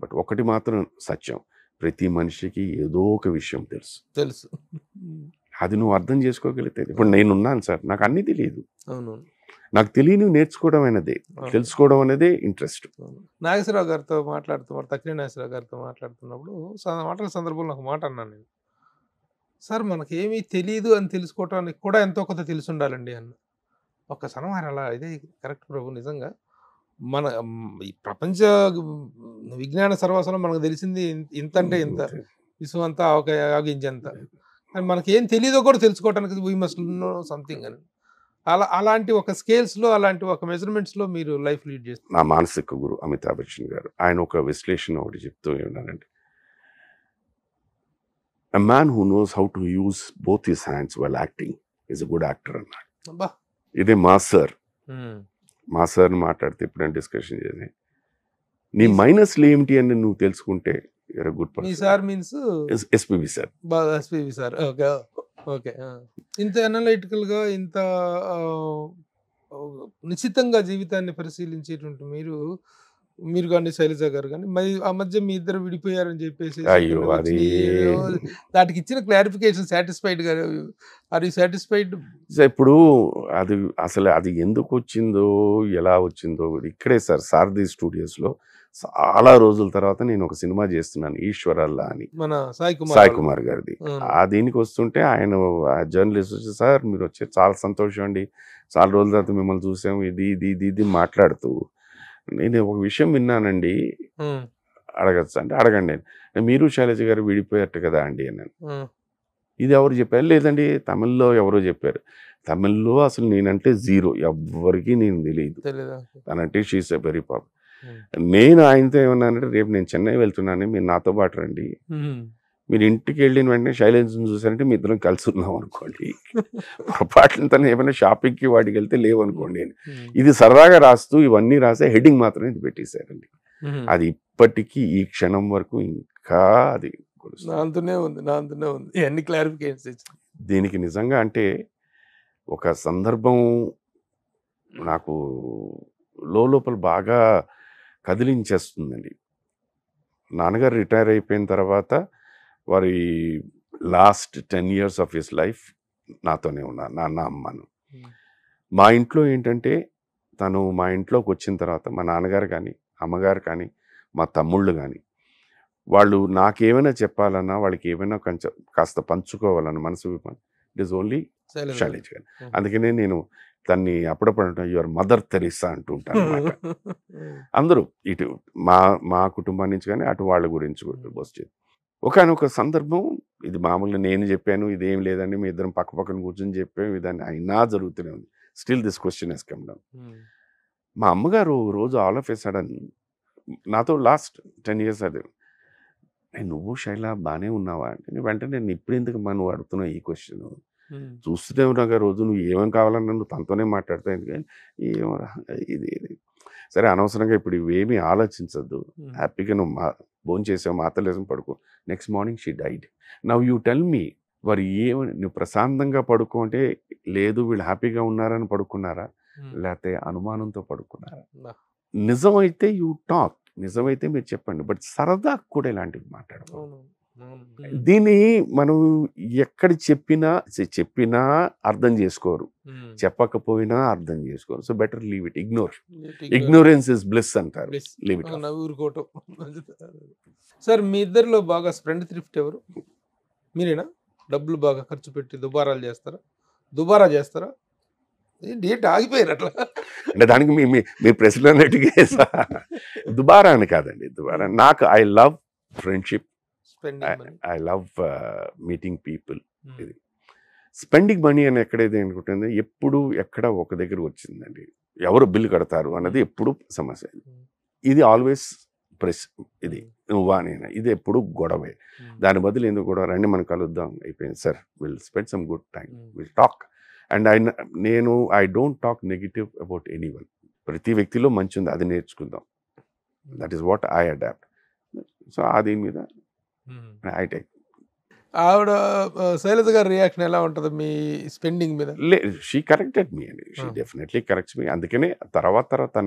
బట్ ఒకటి మాత్రం సత్యం, ప్రతి మనిషికి ఏదో ఒక విషయం తెలుసు. అది నువ్వు అర్థం చేసుకోగలిగితే. ఇప్పుడు నేనున్నాను సార్, నాకు అన్నీ తెలియదు.
అవును,
నాకు తెలియని నేర్చుకోవడం అనేదే, తెలుసుకోవడం అనేదే ఇంట్రెస్ట్.
నాగేశ్వరరావు గారితో మాట్లాడుతున్నారు, తక్కిన నాగేశ్వరరావు గారితో మాట్లాడుతున్నప్పుడు మాటల సందర్భంలో ఒక మాట అన్నాను నేను. సార్, మనకేమీ తెలియదు అని తెలుసుకోవటానికి కూడా ఎంతో కొంత తెలిసి ఉండాలండి అన్న. ఒక్కసారి మరి అలా ఇదే కరెక్ట్ ప్రభు. నిజంగా మన ఈ ప్రపంచ విజ్ఞాన సర్వస్వం మనకు తెలిసింది ఇంత అంటే ఇంత, విశ్వం అంతా ఆగించేంత. అని మనకేం తెలియదో కూడా తెలుసుకోవటానికి వీ మస్ట్ నో సంథింగ్ అని. అలాంటి ఒక స్కేల్స్లో, అలాంటి ఒక మెజర్మెంట్స్లో మీరు లైఫ్ లీడ్ చేస్తారు.
నా మానసిక గురు అమితాబ్ బచ్చన్ గారు ఆయన ఒక విశ్లేషణ ఒకటి చెప్తూ ఉన్నారంటే, a man who knows how to use both his hands while acting is a good actor అన్నాడు. ఇదే మా సార్ మాట్లాడితే ఎప్పుడైనా డిస్కషన్ చేసి, నీ మైనస్లు ఏమిటి అని నువ్వు తెలుసుకుంటే you're a good person.
Me sir means
SPB sir.
SPB sir. Okay okay. ఇంత అనలైటికల్గా, ఇంత నిశ్చితంగా జీవితాన్ని పరిశీలించేటువంటి మీరు మీరు కానీ శైలజ గారు కానీ మరి ఆ మధ్య మీ ఇద్దరు విడిపోయారని చెప్పేసి
అయ్యో అది
దానికి ఇచ్చిన క్లారిఫికేషన్ సాటిస్ఫైడ్ గారు ఆర్ యూ సాటిస్ఫైడ్?
ఇప్పుడు అది అసలు అది ఎందుకు వచ్చిందో ఎలా వచ్చిందో ఇక్కడే సారథి స్టూడియోస్లో చాలా రోజుల తర్వాత నేను ఒక సినిమా చేస్తున్నాను ఈశ్వరల్లా అని,
మన
సాయి కుమార్ గారిది. ఆ దీనికి వస్తుంటే ఆయన జర్నలిస్ట్ వచ్చి, సార్ మీరు వచ్చే చాలా సంతోషం అండి, చాలా రోజుల తర్వాత మిమ్మల్ని చూసాము, ఇది ఇది ఇది ఇది మాట్లాడుతూ నేను ఒక విషయం విన్నానండి అడగచ్చు అంటే అడగండి, మీరు శైలజ గారు విడిపోయారట కదా అండి అన్నాను. ఇది ఎవరు చెప్పారు? లేదండి తమిళ్లో ఎవరో చెప్పారు. తమిళ్లో అసలు నేనంటే జీరో, ఎవ్వరికి నేను తెలియదు, తనంటే షీస్ ఎ వెరీ పాప్. నేను ఆయనతో ఏమన్నానంటే రేపు నేను చెన్నై వెళ్తున్నాను, మీరు నాతో పాటు రండి, మీరు ఇంటికి వెళ్ళిన వెంటనే శైలజను చూసారంటే మీ ఇద్దరం కలిసి ఉన్నాం అనుకోండి, పొరపాట్ల తను ఏమైనా షాపింగ్కి వాటికి వెళ్తే లేవనుకోండి. ఇది సరదాగా రాస్తూ ఇవన్నీ రాసే హెడ్డింగ్ మాత్రం ఇది పెట్టేశారండి. అది ఇప్పటికీ ఈ క్షణం వరకు ఇంకా అది
నాంతూనే ఉంది అన్ని క్లారిఫికేషన్స్.
దీనికి నిజంగా అంటే ఒక సందర్భం నాకు లోపల బాగా కదిలించేస్తుందండి. నాన్నగారు రిటైర్ అయిపోయిన తర్వాత వారి last 10 years of his life నాతోనే ఉన్నారు, నాన్న అమ్మను. మా ఇంట్లో ఏంటంటే తను మా ఇంట్లోకి వచ్చిన తర్వాత మా నాన్నగారు కానీ అమ్మగారు కానీ మా తమ్ముళ్ళు కానీ వాళ్ళు నాకేమైనా చెప్పాలన్నా వాళ్ళకి ఏమైనా కొంచెం కాస్త పంచుకోవాలన్న మనసు ఇట్ ఈస్ ఓన్లీ శైలజ గారు. అందుకనే నేను దాన్ని అప్పుడప్పుడు అంటాను, యువర్ మదర్ తెరిసా అంటూ ఉంటాను అన్నమాట. అందరూ ఇటు మా కుటుంబం నుంచి కానీ అటు వాళ్ళ గురించి వచ్చేది. ఒకనొక సందర్భం ఇది మామూలుగా నేను చెప్పాను, ఇదేం లేదండి మీ ఇద్దరం పక్క పక్కన కూర్చొని చెప్పాము, ఇదాన్ని అయినా జరుగుతూనే ఉంది. Still this question has come down. మా అమ్మగారు రోజు ఆల్ ఆఫ్ ఎ సడన్ నాతో లాస్ట్ 10 years అది, నువ్వు శైల బాగానే ఉన్నావా అంటే, వెంటనే నేను ఇప్పుడు ఎందుకు నువ్వు అడుగుతున్నావు ఈ క్వశ్చన్, చూస్తూనే ఉన్నాగా రోజు నువ్వు ఏమేమి కావాలన్నా నువ్వు తనతోనే మాట్లాడతావు, ఎందుకని ఏమో ఇది సరే అనవసరంగా ఇప్పుడు ఇవేమీ ఆలోచించద్దు, హ్యాపీగా నువ్వు భోజనం చేసావు, మాతలేసం పడుకో. Next morning she died. Now you tell me, మరి ఏమని నువ్వు ప్రశాంతంగా పడుకో అంటే, లేదు వీళ్ళు హ్యాపీగా ఉన్నారని పడుకున్నారా లేకపోతే అనుమానంతో పడుకున్నారా? నిజమైతే యూ టాక్, నిజమైతే మీరు చెప్పండి, బట్ సరదా కూడా ఇలాంటివి మాట్లాడకూడదు. దీన్ని మనం ఎక్కడ చెప్పినా అర్థం చేసుకోరు, చెప్పకపోయినా అర్థం చేసుకోరు. So better leave it, ignorance is bliss అంటారు, లీవ్ ఇట్.
ఊరుకోవటం. సార్ మీ ఇద్దరిలో బాగా స్పెండ్ థ్రిఫ్ట్ ఎవరు? మీరేనా? డబ్బులు బాగా ఖర్చు పెట్టి దుబారా చేస్తారా? డేట్ ఆగిపోయారు అట్లా
అంటే దానికి మీ ప్రశ్న అన్నట్టుగా దుబారా అని కాదండి, దుబారా నాకు I love friendship, I love meeting people. ఇది స్పెండింగ్ మనీ అని ఎక్కడైతే అనుకుంటుంది, ఎప్పుడు ఎక్కడ ఒక దగ్గర వచ్చిందండి, ఎవరు బిల్లు కడతారు అన్నది ఎప్పుడు సమస్య. ఇది ఆల్వేస్ ఇది నువ్వా నేనా, ఇది ఎప్పుడు గొడవే. దాని బదులు ఎందుకు గొడవ, రండి మనం కలుద్దాం, అయిపోయింది sir, will spend some good time, will talk. And I don't talk negative about anyone. ప్రతి వ్యక్తిలో మంచి ఉంది, అది నేర్చుకుందాం. That is what I adopt. So దీని మీద ఐ టేక్.
ఆవిడ శైలజ గారి రియాక్షన్ ఎలా ఉంటుంది మీ స్పెండింగ్ మీద?
షీ కరెక్టెడ్ మీ అండి, షీ డెఫినెట్లీ కరెక్ట్స్ మీ. అందుకనే తర్వాత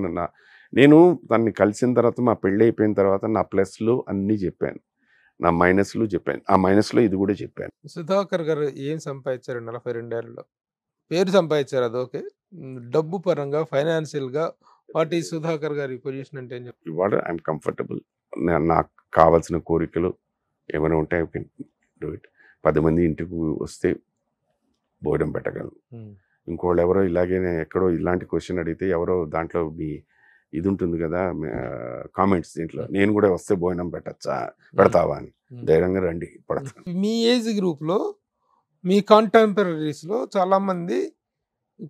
నేను తనని కలిసిన తర్వాత, మా పెళ్ళి అయిపోయిన తర్వాత నా ప్లస్లు అన్నీ చెప్పాను, నా మైనస్లు చెప్పాను, ఆ మైనస్లో ఇది కూడా చెప్పాను.
సుధాకర్ గారు ఏం సంపాదించారు 42 ఏళ్ళలో? పేరు సంపాదించారు, అది ఓకే. డబ్బు పరంగా ఫైనాన్షియల్గా వాట్ ఈజ్ సుధాకర్ గారి పొజిషన్ అంటే ఏం చెప్తారు?
ఇవాళ ఐఎమ్ కంఫర్టబుల్, నాకు కావాల్సిన కోరికలు ఏమైనా ఉంటాయి, డూ ఇట్. 10 మంది ఇంటికి వస్తే భోజనం పెట్టగలను. ఇంకోళ్ళు ఎవరో ఇలాగే ఎక్కడో ఇలాంటి క్వశ్చన్ అడిగితే ఎవరో దాంట్లో మీ ఇది ఉంటుంది కదా కామెంట్స్, దీంట్లో నేను కూడా వస్తే భోజనం పెడతావా అని, ధైర్యంగా రండి పడతాను.
మీ ఏజ్ గ్రూప్లో మీ కాంటెంపరీస్లో చాలామంది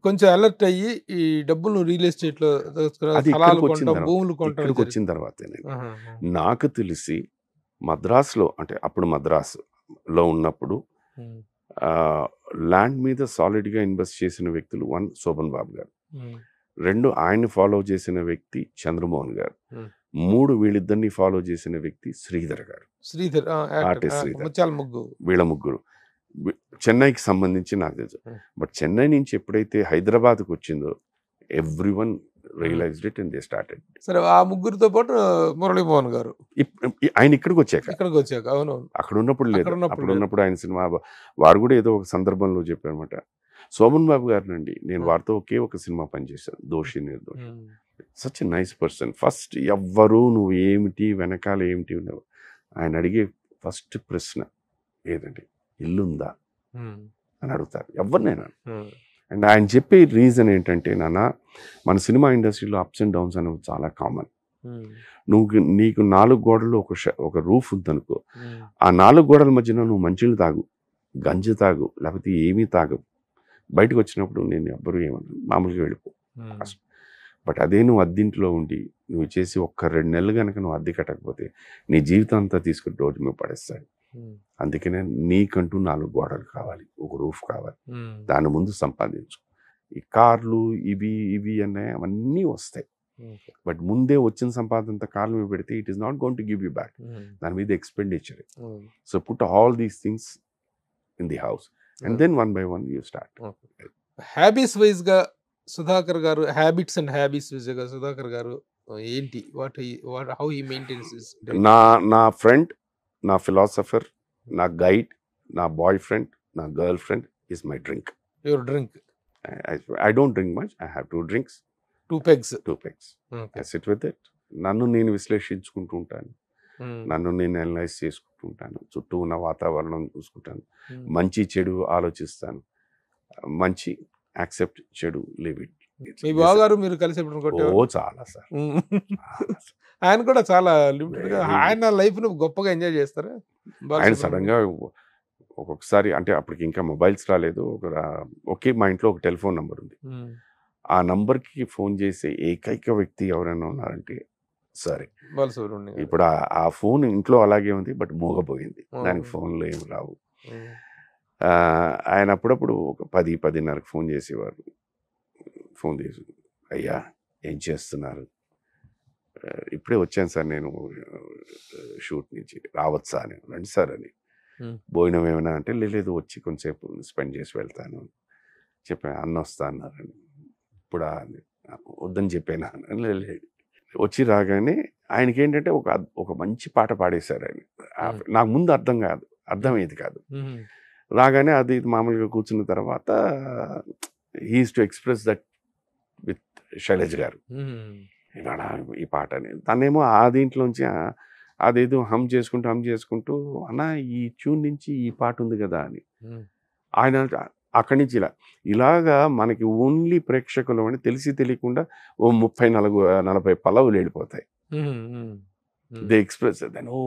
కొంచెం అలర్ట్ అయ్యి ఈ డబ్బులు రియల్ ఎస్టేట్లో భూములు
ఇక్కడికి వచ్చిన తర్వాత నాకు తెలిసి మద్రాసులో, అంటే అప్పుడు మద్రాసులో ఉన్నప్పుడు ల్యాండ్ మీద సాలిడ్గా ఇన్వెస్ట్ చేసిన వ్యక్తులు 1 శోభన్ బాబు గారు, 2 ఆయన్ని ఫాలో చేసిన వ్యక్తి చంద్రమోహన్ గారు, 3 వీళ్ళిద్దరిని ఫాలో చేసిన వ్యక్తి శ్రీధర్ గారు, ఆర్టిస్ట్ శ్రీధర్. వీళ్ళ ముగ్గురు చెన్నైకి సంబంధించి నాకు తెలుసు. బట్ చెన్నై నుంచి ఎప్పుడైతే హైదరాబాద్కి వచ్చిందో everyone realised it and they started.
సరే, ఆ ముగ్గురితో పాటు మురళీమోహన్ గారు
ఆయన ఇక్కడికి వచ్చాక,
ఇక్కడికి వచ్చాక. అవునవును.
అక్కడ ఉన్నప్పుడు లేదు.
అక్కడ ఉన్నప్పుడు
అప్పుడు ఉన్నప్పుడు ఆయన సినిమా వారు కూడా ఏదో ఒక సందర్భంలో చెప్పారనమాట. సోమన్ బాబు గారినండి నేను వారితో ఒకే ఒక సినిమా పనిచేశాను, దోషి నిర్దోషి. Such a nice person. First ఎవ్వరు నువ్వు ఏమిటి వెనకాల ఏమిటి ఉన్నావు, ఆయన అడిగే ఫస్ట్ ప్రశ్న ఏదండి, ఇల్లుందా అని అడుగుతారు ఎవరినైనా. అండ్ ఆయన చెప్పే రీజన్ ఏంటంటే, నాన్న మన సినిమా ఇండస్ట్రీలో అప్స్ అండ్ డౌన్స్ అనేవి చాలా కామన్. నీకు 4 గోడలు ఒక రూఫ్ ఉందనుకో, ఆ 4 గోడల మధ్యన నువ్వు మంచిలు తాగు, గంజి తాగు, లేకపోతే ఏమీ తాగవు, బయటకు వచ్చినప్పుడు నేను ఎవ్వరూ ఏమన్నా మామూలుగా వెళ్ళిపో. బట్ అదే నువ్వు అద్దింట్లో ఉండి నువ్వు చేసి 1-2 నెలలు కనుక నువ్వు అద్దె కట్టకపోతే నీ జీవితం అంతా తీసుకుని రోడ్డు మీద పడేస్తాడు. అందుకనే నీకంటూ 4 గోడలు కావాలి, ఒక రూఫ్ కావాలి, దాని ముందు సంపాదించు. ఈ కార్లు ఇవి అనే అవన్నీ వస్తాయి, బట్ ముందే వచ్చిన సంపాదన కార్ల మీద పెడితే it is not going to give you back. దాని మీద expenditure. So put all these things in the house and then 1 by 1 you start.
Habits wise గా సుధాకర్ గారు, హ్యాబిట్స్ అండ్ హ్యాబిట్స్ వైజ్ గా సుధాకర్ గారు ఏంటి, how he maintains his day?
నా friend, నా philosopher, నా గైడ్, నా బాయ్ ఫ్రెండ్, నా girl friend is my drink.
Your drink?
I don't drink much. I have 2 drinks.
2 pegs.
I sit with it. నన్ను నేను విశ్లేషించుకుంటూ ఉంటాను, నన్ను నేను అనలైజ్ చేసుకుంటూ ఉంటాను, చుట్టూ ఉన్న వాతావరణం చూసుకుంటాను, మంచి చెడు ఆలోచిస్తాను, మంచి యాక్సెప్ట్, చెడు లీవ్ ఇట్.
మీ బావగారు మీరు కలిసి ఎప్పుడు కొట్టారు?
చాలా సార్.
ఆయన కూడా చాలా లిమిటెడ్ గా ఆయన లైఫ్ ను గొప్పగా ఎంజాయ్ చేస్తారా?
ఆయన సడన్ గా ఒక్కొక్కసారి, అంటే అప్పటికి ఇంకా మొబైల్స్ రాలేదు, ఒకే మా ఇంట్లో ఒక టెలిఫోన్ నంబర్ ఉంది, ఆ నంబర్కి ఫోన్ చేసే ఏకైక వ్యక్తి ఎవరైనా ఉన్నారంటే సరే. ఇప్పుడు ఆ ఫోన్ ఇంట్లో అలాగే ఉంది, బట్ మోగపోయింది, దానికి ఫోన్లో ఏమి రావు. ఆయన అప్పుడప్పుడు ఒక 10-10:30కి ఫోన్ చేసేవారు. ఫోన్ చేసి, అయ్యా ఏం చేస్తున్నారు, ఇప్పుడే వచ్చాను సార్ నేను షూట్ నుంచి, రావచ్చా అని. రండి సార్ అని. భోజనం ఏమైనా అంటే, లేదు వచ్చి కొంచెంసేపు స్పెండ్ చేసి వెళ్తాను చెప్పాను. అన్న వస్తా అన్నారని. ఇప్పుడు వద్దని చెప్పాను. లేదు, వచ్చి రాగానే ఆయనకి ఏంటంటే ఒక మంచి పాట పాడేశారు ఆయన. నాకు ముందు అర్థమయ్యేది కాదు. రాగానే అది మామూలుగా కూర్చున్న తర్వాత he is to express that with Shailaj గారు, ఇవాళ ఈ పాట అని. తనేమో ఆ దీంట్లోంచి అదేదో హమ్ చేసుకుంటూ అన్న ఈ ట్యూన్ నుంచి ఈ పాట ఉంది కదా అని. ఆయన అక్కడి నుంచి ఇలాగా మనకి ఓన్లీ ప్రేక్షకులు అని తెలిసి తెలియకుండా ఓ 30-40 పల్లవులు వెళ్ళిపోతాయి. దే ఎక్స్ప్రెస్ దెన్ ఓ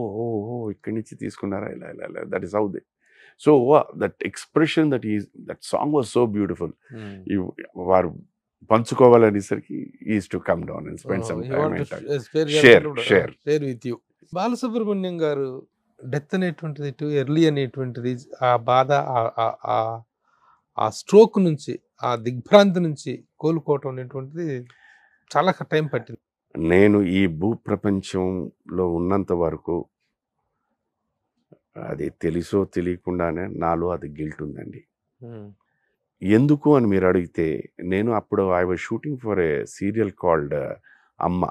ఇక్కడి నుంచి తీసుకున్నారా, ఇలా that is how they. So that expression that song was so beautiful. వారు పంచుకోవాలనేసరికి is to come down and spend some time and share
with you. Balasubrahmanyam garu death అనేటువంటిది, టు ఎర్లీ అనేటువంటిది, ఆ బాధ, ఆ స్ట్రోక్ నుంచి, ఆ దిగ్భ్రాంతి నుంచి కోలుకోవటం అనేటువంటిది చాలా టైం పట్టింది.
నేను ఈ భూ ప్రపంచంలో ఉన్నంత వరకు అది తెలుసో తెలియకుండానే నాలో అది గిల్ట్ ఉందండి. ఎందుకు అని మీరు అడిగితే, నేను అప్పుడు I was shooting for a serial called Amma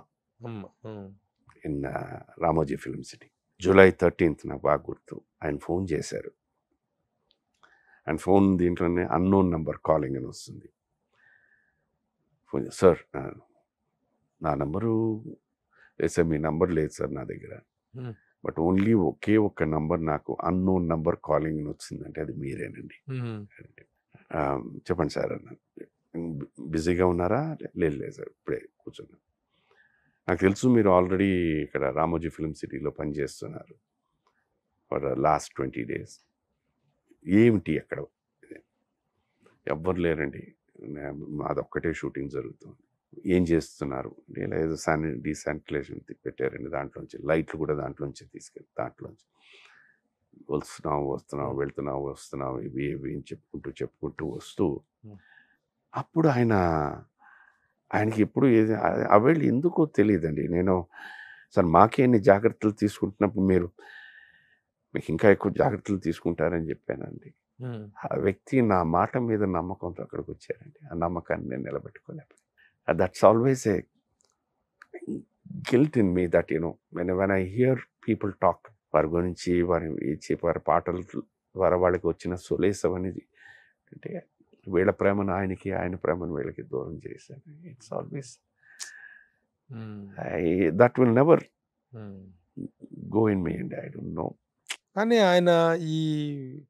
in Ramoji film city. July 13th నాకు బాగా గుర్తు. ఆయన ఫోన్ చేశారు. అండ్ ఫోన్ దీంట్లోనే అన్నోన్ నెంబర్ కాలింగ్ అని వస్తుంది. ఫోన్, సార్ నా నంబరు లేదు సార్, మీ నంబర్ లేదు సార్ నా దగ్గర, బట్ ఓన్లీ ఒకే ఒక్క నంబర్ నాకు అన్నోన్ నెంబర్ కాలింగ్ అని వచ్చిందంటే అది మీరేనండి. చెప్పండి సార్ అన్న. బిజీగా ఉన్నారా? లేదు సార్, ఇప్పుడే కూర్చున్నాను. నాకు తెలుసు మీరు ఆల్రెడీ ఇక్కడ రామోజీ ఫిల్మ్ సిటీలో పనిచేస్తున్నారు ఫర్ లాస్ట్ 20 days. ఏమిటి అక్కడ? ఎవ్వరు లేరండి, అదొక్కటే షూటింగ్ జరుగుతుంది. ఏం చేస్తున్నారు? ఏదో డీశానిటైజేషన్ పెట్టారండి, దాంట్లోంచి లైట్లు కూడా దాంట్లోంచి తీసుకెళ్ళి దాంట్లోంచి వస్తున్నావు వెళ్తున్నావు ఇవి అని చెప్పుకుంటూ వస్తూ, అప్పుడు ఆయనకి ఎప్పుడు అవేళ్ళు ఎందుకో తెలియదండి. నేను సార్ మాకే ఎన్ని జాగ్రత్తలు తీసుకుంటున్నప్పుడు మీకు ఇంకా ఎక్కువ జాగ్రత్తలు తీసుకుంటారని చెప్పానండి. ఆ వ్యక్తి నా మాట మీద నమ్మకంతో అక్కడికి వచ్చారండి. ఆ నమ్మకాన్ని నేను నిలబెట్టుకోలేకపోయాను. That's always a guilt in me that, when I hear people talk, వారి గురించి వారి పాటల ద్వారా వాళ్ళకి వచ్చిన సొలేసం అనేది అంటే వీళ్ళ ప్రేమను ఆయనకి, ఆయన ప్రేమను వీళ్ళకి దూరం చేశాను. It's always that will never go in me and I don't know.
కానీ ఆయన ఈ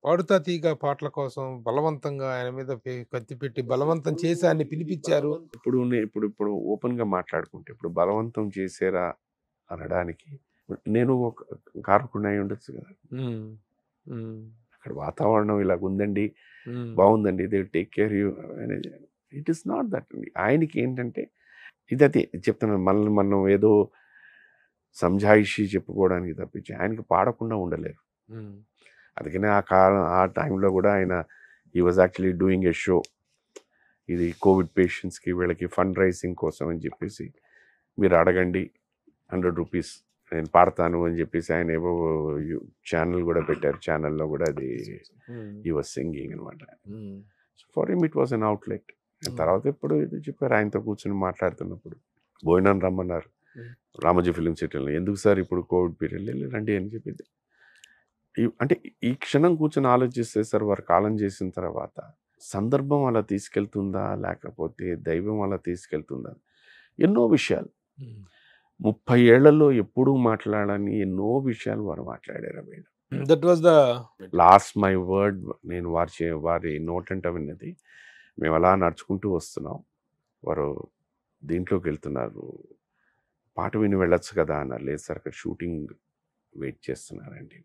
పాడుతా తీగ పాటల కోసం బలవంతంగా ఆయన మీద కత్తి పెట్టి బలవంతం చేసి ఆయన పిలిపించారు.
ఇప్పుడు ఓపెన్గా మాట్లాడుకుంటే ఇప్పుడు బలవంతం చేసారా అనడానికి నేను ఒక కారకుండా అయి ఉండొచ్చు కదా. అక్కడ వాతావరణం ఇలాగ ఉందండి, బాగుందండి, దే టేక్ కేర్ యూ అనేది. ఇట్ ఈస్ నాట్ దట్ అండి. ఆయనకి ఏంటంటే ఇది చెప్తున్నాను, మనల్ని మనం ఏదో సంజాయిషి చెప్పుకోవడానికి తప్పించి ఆయనకి పాడకుండా ఉండలేరు. అందుకనే ఆ టైంలో కూడా ఆయన ఈ was actually doing a show, ఇది కోవిడ్ పేషెంట్స్కి వీళ్ళకి ఫండ్ రైజింగ్ కోసం అని చెప్పేసి మీరు అడగండి, 100 రూపీస్ నేను పాడతాను అని చెప్పేసి ఆయన ఏవో ఛానల్ కూడా పెట్టారు. ఛానల్లో కూడా అది ఈ వాజ్ సింగింగ్ అనమాట. For him it was an outlet. తర్వాత ఎప్పుడు ఇది చెప్పారు, ఆయనతో కూర్చొని మాట్లాడుతున్నప్పుడు భోజనం రమ్మన్నారు రామోజీ ఫిలిం సిటీలో. ఎందుకు సార్ ఇప్పుడు కోవిడ్ పీరియడ్ రండి అని చెప్పింది. అంటే ఈ క్షణం కూర్చొని ఆలోచిస్తే సార్, వారు కాలం చేసిన తర్వాత సందర్భం అలా తీసుకెళ్తుందా లేకపోతే దైవం అలా తీసుకెళ్తుందా, ఎన్నో విషయాలు 30 ఏళ్లలో ఎప్పుడూ మాట్లాడని ఎన్నో విషయాలు వారు మాట్లాడారు.
That was the
lost my word. నేను వారి నోటంట విన్నది, మేము అలా నడుచుకుంటూ వస్తున్నాం, వారు దీంట్లోకి వెళ్తున్నారు, పాట విని వెళ్ళొచ్చు కదా అన్నారు. లేదు సార్, అక్కడ షూటింగ్ వెయిట్ చేస్తున్నారండి.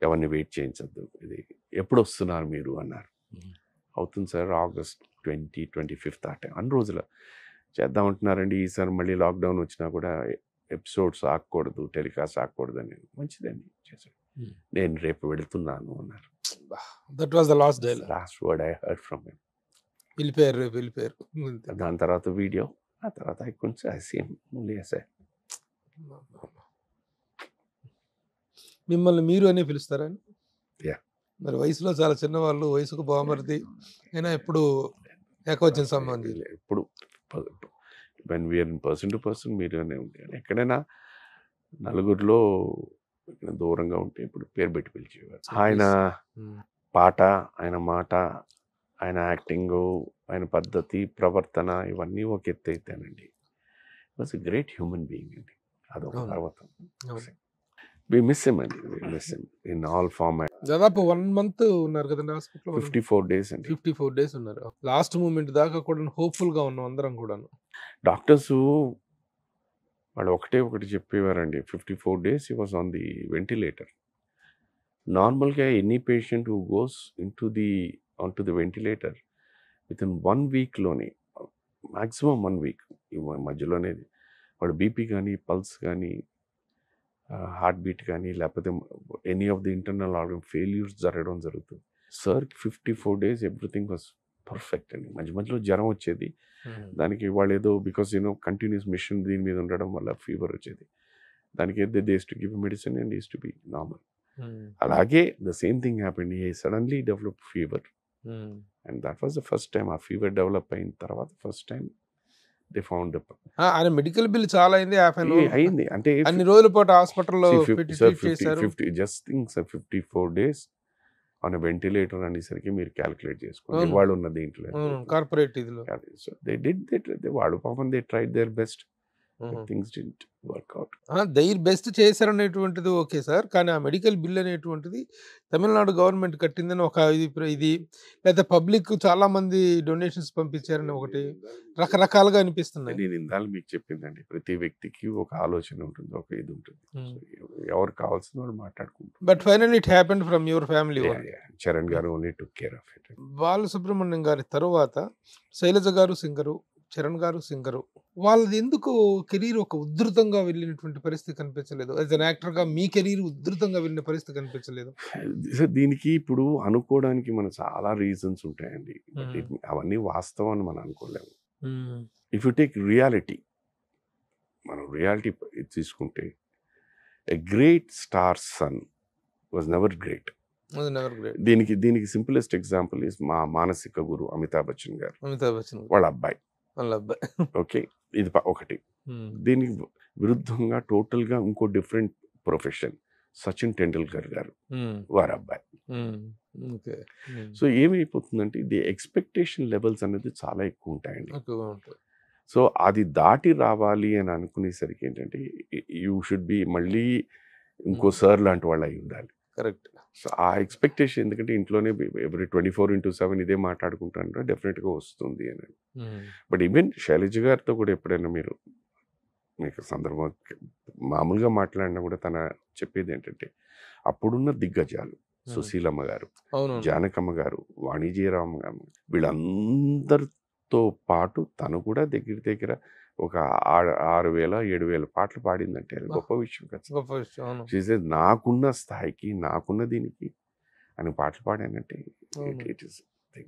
ఎవరిని వెయిట్ చేయించద్దు, ఇది ఎప్పుడు వస్తున్నారు మీరు అన్నారు. అవుతుంది సార్, August 25th ఆ టైం, అన్ని రోజులు చేద్దామంటున్నారండి. ఈసారి మళ్ళీ లాక్డౌన్ వచ్చినా కూడా ఎపిసోడ్స్ ఆగకూడదు, టెలికాస్ట్ ఆగకూడదు అని. మంచిదండి చేశాడు. నేను రేపు వెళుతున్నాను అన్నారు.
That was the last
word I heard from him.
వెళ్ళిపోయారు.
దాని తర్వాత వీడియో, ఆ తర్వాత ఐ కొంచెం I see him only as a.
మిమ్మల్ని మీరు అనే పిలుస్తారా?
Yeah.
మరి వయసులో చాలా చిన్నవాళ్ళు, వయసుకు బామర్ది అయినా ఎప్పుడు ఏకవచన సంబంధం
ఎప్పుడు when we are in person to person మీరుగానే ఉంటాయి. ఎక్కడైనా నలుగురిలో దూరంగా ఉంటే ఇప్పుడు పేరు పెట్టి పిలిచేవారు. ఆయన పాట, ఆయన మాట, ఆయన యాక్టింగు, ఆయన పద్ధతి, ప్రవర్తన ఇవన్నీ ఒక ఎత్తు అయితేనండి. Was a great human being అండి. అదొక పర్వతం. We miss him అండి, we miss him in all format.
దాదాపు 1 month ఉన్నారు కదండి హాస్పిటల్లో.
54 days అండి.
54 days ఉన్నారు. లాస్ట్ మూమెంట్ దాకా కూడా హోప్ఫుల్ గా ఉన్నాం అందరం కూడా.
డాక్టర్స్ వాళ్ళు ఒకటి చెప్పేవారండి, 54 days he was on the ventilator. నార్మల్గా any patient who goes onto the ventilator within 1 week లోనే, మ్యాక్సిమం 1 week ఈ మధ్యలోనే వాడు బీపీ కానీ, పల్స్ కానీ, హార్ట్ బీట్ కానీ, లేకపోతే any of the internal organ failures జరగడం జరుగుతుంది. Sir 54 days everything was perfect అండి. మధ్యలో జ్వరం వచ్చేది, దానికి వాళ్ళు ఏదో బికాస్ కంటిన్యూస్ మిషన్ దీని మీద ఉండడం వల్ల ఫీవర్ వచ్చేది. దానికి they to give medicine and is to be normal. అలాగే the same thing happened, he suddenly develop fever and that was the first time. ఆ ఫీవర్ డెవలప్ అయిన తర్వాత ఫస్ట్ టైం దే ఫౌండ్
ఆయన మెడికల్ బిల్ చాలా
అయింది. అంటే
అన్ని రోజుల పాటు హాస్పిటల్లో
just think sir, 54 days on ventilator అనేసరికి మీరు క్యాలిక్యులేట్ చేసుకోండి వాళ్ళు ఉన్న దీంట్లో
కార్పొరేట్ ఇదిలో.
సో దే డిడ్ వాళ్ళు పాపం they tried their best, things didn't work out.
Their best చేశారనేటువంటిది ఓకే సార్, కానీ ఆ మెడికల్ బిల్ అనేటువంటిది తమిళనాడు గవర్నమెంట్ కట్టిందని ఒక ఇది, లేదా పబ్లిక్ చాలా మంది డొనేషన్స్ పంపించారని ఒకటి రకరకాలుగా అనిపిస్తున్నాయి.
నేను ఇందాక మీకు చెప్పిందండి, ప్రతి వ్యక్తికి ఒక ఆలోచన ఉంటుంది, ఒక ఇది ఉంటుంది, ఎవరు కావాల్సిన వాళ్ళు మాట్లాడుకుంటారు.
But finally it happened from your family.
Charan garu only took care of it.
Balasubrahmanyam గారి తరువాత శైలజ గారు సింగరు, చరణ్ గారు సింగరు, వాళ్ళది ఎందుకు కెరీర్ ఒక ఉధృతంగా వెళ్ళినటువంటి పరిస్థితి కనిపించలేదు? యాజ్ అన్ యాక్టర్ గా మీ కెరీర్ ఉధృతంగా వెళ్ళిన పరిస్థితి కనిపించలేదు?
దీనికి ఇప్పుడు అనుకోవడానికి మన చాలా రీజన్స్ ఉంటాయండి, అవన్నీ వాస్తవం అని మనం అనుకోలేము. ఇఫ్ యు టేక్ రియాలిటీ, మనం రియాలిటీ తీసుకుంటే a great star son was never great. దీనికి సింపులెస్ట్ ఎగ్జాంపుల్ ఇస్ మా మానసిక గురు అమితాబ్ బచ్చన్ గారు. వాళ్ళ అబ్బాయి
వాళ్ళ అబ్బాయి.
ఓకే, ఇది ఒకటి. దీనికి విరుద్ధంగా టోటల్గా ఇంకో డిఫరెంట్ ప్రొఫెషన్, సచిన్ టెండూల్కర్ గారు వారి అబ్బాయి.
ఓకే.
సో ఏమైపోతుందంటే ఇది ఎక్స్పెక్టేషన్ లెవెల్స్ అనేది చాలా ఎక్కువ ఉంటాయండి.
ఎక్కువగా ఉంటుంది.
సో అది దాటి రావాలి అని అనుకునేసరికి ఏంటంటే యూ షుడ్ బి మళ్ళీ ఇంకో సార్ లాంటి వాళ్ళు అయి ఉండాలి.
కరెక్ట్.
సో ఆ ఎక్స్పెక్టేషన్ ఎందుకంటే ఇంట్లోనే ఎవ్రీ 24/7 ఇదే మాట్లాడుకుంటాను డెఫినెట్గా వస్తుంది అని. బట్ ఈవెన్ శైలజ గారితో కూడా ఎప్పుడైనా మీకు సందర్భం మామూలుగా మాట్లాడినా కూడా తన చెప్పేది ఏంటంటే అప్పుడున్న దిగ్గజాలు సుశీలమ్మ గారు, జానకమ్మ గారు, వాణిజ్యరామ్ గారు, వీళ్ళందరితో పాటు తను కూడా దగ్గర ఒక 6,000-7,000 పాటలు పాడిందంటే అది గొప్ప విషయం కదా.
గొప్ప విషయం.
నాకున్న స్థాయికి నాకున్న దీనికి అని పాటలు పాడానంటే it is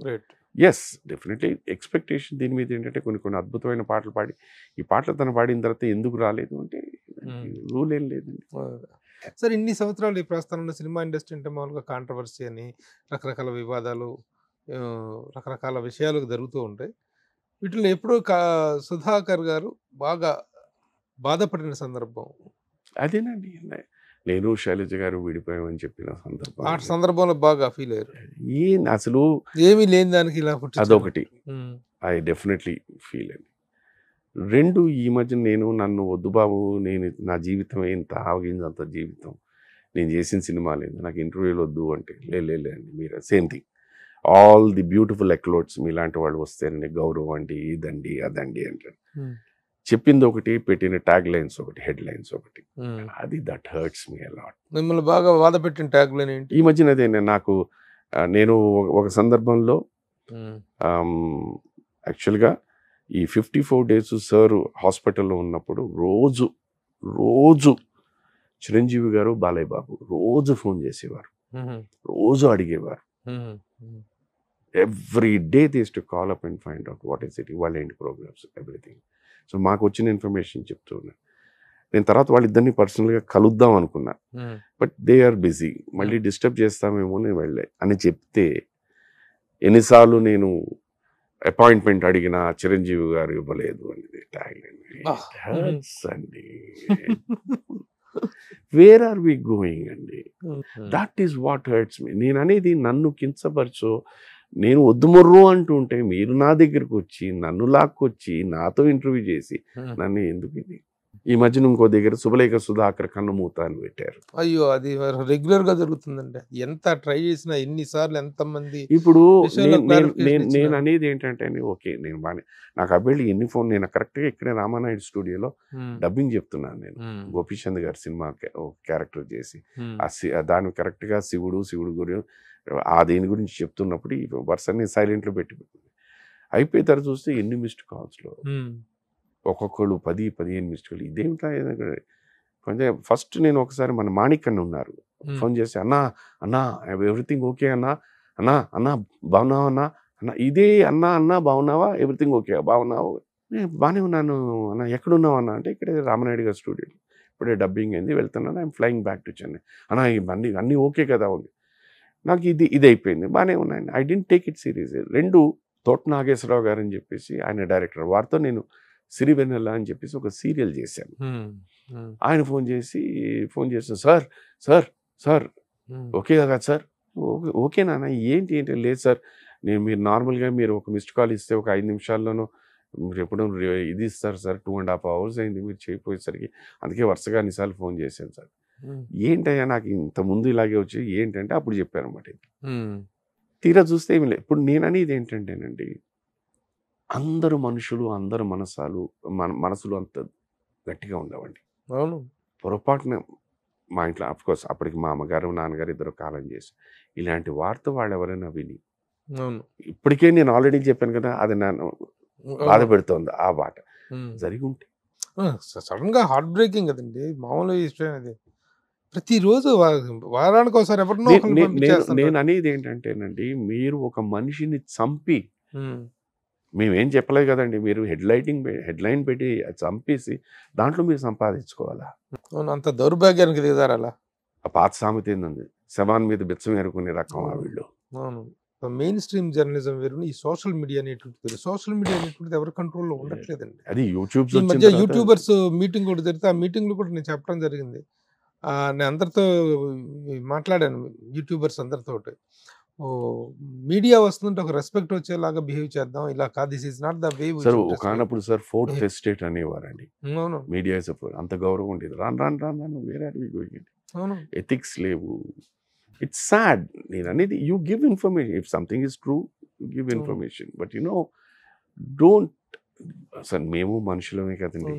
great.
Yes, definitely expectation దీని మీద ఏంటంటే కొన్ని అద్భుతమైన పాటలు పాడి ఈ పాటలు తను పాడిన తర్వాత ఎందుకు రాలేదు అంటే రూల్ ఏం లేదండి.
సార్ ఇన్ని సంవత్సరాలు ఈ ప్రస్థానంలో సినిమా ఇండస్ట్రీ అంటే మామూలుగా కాంట్రవర్సీ అని రకరకాల వివాదాలు, రకరకాల విషయాలు జరుగుతూ ఉంటాయి. వీటిలో ఎప్పుడూ సుధాకర్ గారు బాగా బాధపడిన సందర్భం
అదేనండి. నేను శైలజ గారు విడిపోయామని చెప్పిన సందర్భం,
ఆ సందర్భంలో బాగా ఫీల్ అయ్యారు.
అసలు
ఏమీ లేని దానికి ఇలా
అదొకటి ఐ డెఫినెట్లీ ఫీల్ అండి. 2 ఈ మధ్య నన్ను వద్దు బాబు, నేను నా జీవితం ఇంత ఆవగిందంత జీవితం, నేను చేసిన సినిమా లేదు, నాకు ఇంటర్వ్యూలు వద్దు అంటే లేండి మీరు same thing, all the beautiful accolades మీలాంటి వాళ్ళు వస్తేనండి గౌరవం అండి, ఇదండి అదండి అంటారు. చెప్పింది ఒకటి, పెట్టిన ట్యాగ్ లైన్స్ ఒకటి, హెడ్ లైన్స్ ఒకటి. అది దట్ హర్ట్స్ మీ అలాట్.
మిమ్మల్ని బాగా బాధ పెట్టిన ట్యాగ్ లైన్ ఏంటి?
ఈ మధ్యన అదే నేను ఒక సందర్భంలో యాక్చువల్గా ఈ 54 days సార్ హాస్పిటల్లో ఉన్నప్పుడు రోజు చిరంజీవి గారు, బాలయ్య బాబు రోజు ఫోన్ చేసేవారు, రోజు అడిగేవారు. Every day they to call up and find out what is it, ఇవాళ ఏంటి ప్రోగ్రామ్స్, ఎవ్రీథింగ్. సో మాకు వచ్చిన ఇన్ఫర్మేషన్ చెప్తూ ఉన్నాను. నేను తర్వాత వాళ్ళిద్దరిని పర్సనల్గా కలుద్దాం అనుకున్నా, బట్ దే ఆర్ బిజీ, మళ్ళీ డిస్టర్బ్ చేస్తామేమో నేను వెళ్ళే అని చెప్తే ఎన్నిసార్లు నేను అపాయింట్మెంట్ అడిగినా చిరంజీవి గారు ఇవ్వలేదు అనేది ట్యాగ్ అండి. వేర్ ఆర్ వి గోయింగ్ అండి? దట్ ఈస్ వాట్ హర్ట్స్ మీ. నేను అనేది నన్ను కించపరచో, నేను వద్దుమర్రు అంటుంటే మీరు నా దగ్గరకు వచ్చి నన్ను లాక్కొచ్చి నాతో ఇంటర్వ్యూ చేసి నన్ను ఎందుకు ఇది. ఈ మధ్యన ఇంకో దగ్గర శుభలేఖ సుధాకర్ కన్నుమూత అని పెట్టారు.
అయ్యో, అది రెగ్యులర్ గా జరుగుతుందండి. ఎంత ట్రై చేసినా ఎన్నిసార్లు ఎంతమంది.
ఇప్పుడు నేను అనేది ఏంటంటే ఓకే, నేను బాగా నాకు అబ్బాయి ఎన్ని ఫోన్, నేను కరెక్ట్గా ఇక్కడే రామానాయుడు స్టూడియోలో డబ్బింగ్ చెప్తున్నాను. నేను గోపీచంద్ గారి సినిమా క్యారెక్టర్ చేసి దాన్ని కరెక్ట్గా శివుడు గురి ఆ దేని గురించి చెప్తున్నప్పుడు ఈ వర్షాన్ని సైలెంట్లో పెట్టి అయిపోయిన తర్వాత చూస్తే ఎన్ని మిస్డ్ కాల్స్లో ఒక్కొక్కళ్ళు 10-15 మిస్డ్ కాల్. ఇదేమిటా కొంచెం ఫస్ట్ నేను ఒకసారి మన మాణిక్ అన్న ఉన్నారు, ఫోన్ చేసి అన్నా ఎవ్రీథింగ్ ఓకే అన్నా బాగున్నావా అన్న ఇదే అన్నా బాగున్నావా, ఎవ్రీథింగ్ ఓకే బాగున్నావు, బాగానే ఉన్నాను అన్న, ఎక్కడున్నావు అన్న అంటే ఇక్కడే రామనాయుడు గారి స్టూడియోలో ఇప్పుడే డబ్బింగ్ అయింది, వెళ్తున్నాను, I'm flying back to Chennai. అన్నీ ఓకే కదా ఉంది. నాకు ఇది అయిపోయింది, బాగానే ఉన్నాయండి. I didn't take it serious. 2 తోట నాగేశ్వరరావు గారు అని చెప్పేసి ఆయన డైరెక్టర్, వారితో నేను సిరివెన్నెల అని చెప్పేసి ఒక సీరియల్ చేశాను. ఆయన ఫోన్ చేసి సార్ ఓకే కదా సార్, ఓకేనా ఏంటి లేదు సార్, మీరు నార్మల్గా మీరు ఒక మిస్డ్ కాల్ ఇస్తే ఒక 5 నిమిషాల్లోనూ మీరు ఎప్పుడూ ఇది ఇస్తారు సార్, 2.5 hours అయింది మీరు చేయకపోయేసరికి, అందుకే వరుసగా అన్నిసార్లు ఫోన్ చేశాను సార్. ఏంటయ్యా నాకు ఇంత ముందు ఇలాగే వచ్చి ఏంటంటే అప్పుడు చెప్పారన్నమాట. తీరా చూస్తే ఏమి లేదు. ఇప్పుడు నేను అనేది ఏంటంటేనండి, అందరు మనుషులు, అందరు మనసులు అంత గట్టిగా ఉండవండి.
అవును,
పొరపాటున మా ఇంట్లో అఫ్కోర్స్ అప్పటికి మా అమ్మగారు నాన్నగారు ఇద్దరు కాలం చేసి ఇలాంటి వార్త వాళ్ళు ఎవరైనా విని, ఇప్పటికే నేను ఆల్రెడీ చెప్పాను కదా, అది నన్ను బాధ పెడుతోంది. ఆ మాట జరిగి ఉంటే
సడన్ గా హార్ట్ బ్రేకింగ్ కదండి, మామూలు విషయం అది. ప్రతిరోజు వారానికి ఒకసారి ఎవరినో
నేను అనేది ఏంటంటేనండి, మీరు ఒక మనిషిని చంపి, మేమేం చెప్పలేదు కదండి, మీరు హెడ్లైన్ పెట్టి చంపేసి దాంట్లో మీరు సంపాదించుకోవాలా?
అంత దౌర్భాగ్యానికి దిగుతారు అలా.
ఆ పాత సామెత ఏందండి, శవాన్ మీద బిచ్చం ఏరుకునే రకం ఆ వీళ్ళు.
అవును, మెయిన్ స్ట్రీమ్ జర్నలిజం వేరు, ఈ సోషల్ మీడియా అనేటువంటిది సోషల్ మీడియా అనేటువంటిది ఎవరి కంట్రోల్లో ఉండట్లేదండి.
అది యూట్యూబ్
ఈ మధ్య యూట్యూబర్స్ మీటింగ్ కూడా జరిగితే ఆ మీటింగ్లో కూడా నేను చెప్పడం జరిగింది. నేను అందరితో మాట్లాడాను, యూట్యూబర్స్ అందరితో. మీడియా వస్తుందంటే ఒక రెస్పెక్ట్ వచ్చేలాగా బిహేవ్ చేద్దాం, ఇలా కాదు, this is not the way.
Sir ఒకనప్పుడు సార్ ఫోర్త్ ఎస్టేట్ అనేవారండి.
అవును,
మీడియా అంత గౌరవం ఉండేది. రాను వేరే
అవును,
ఎథిక్స్ లేవు. It's sad. నేను అనేది you give information. If something is true, give information. But don't. అసలు మేము మనుషులమే కదండి,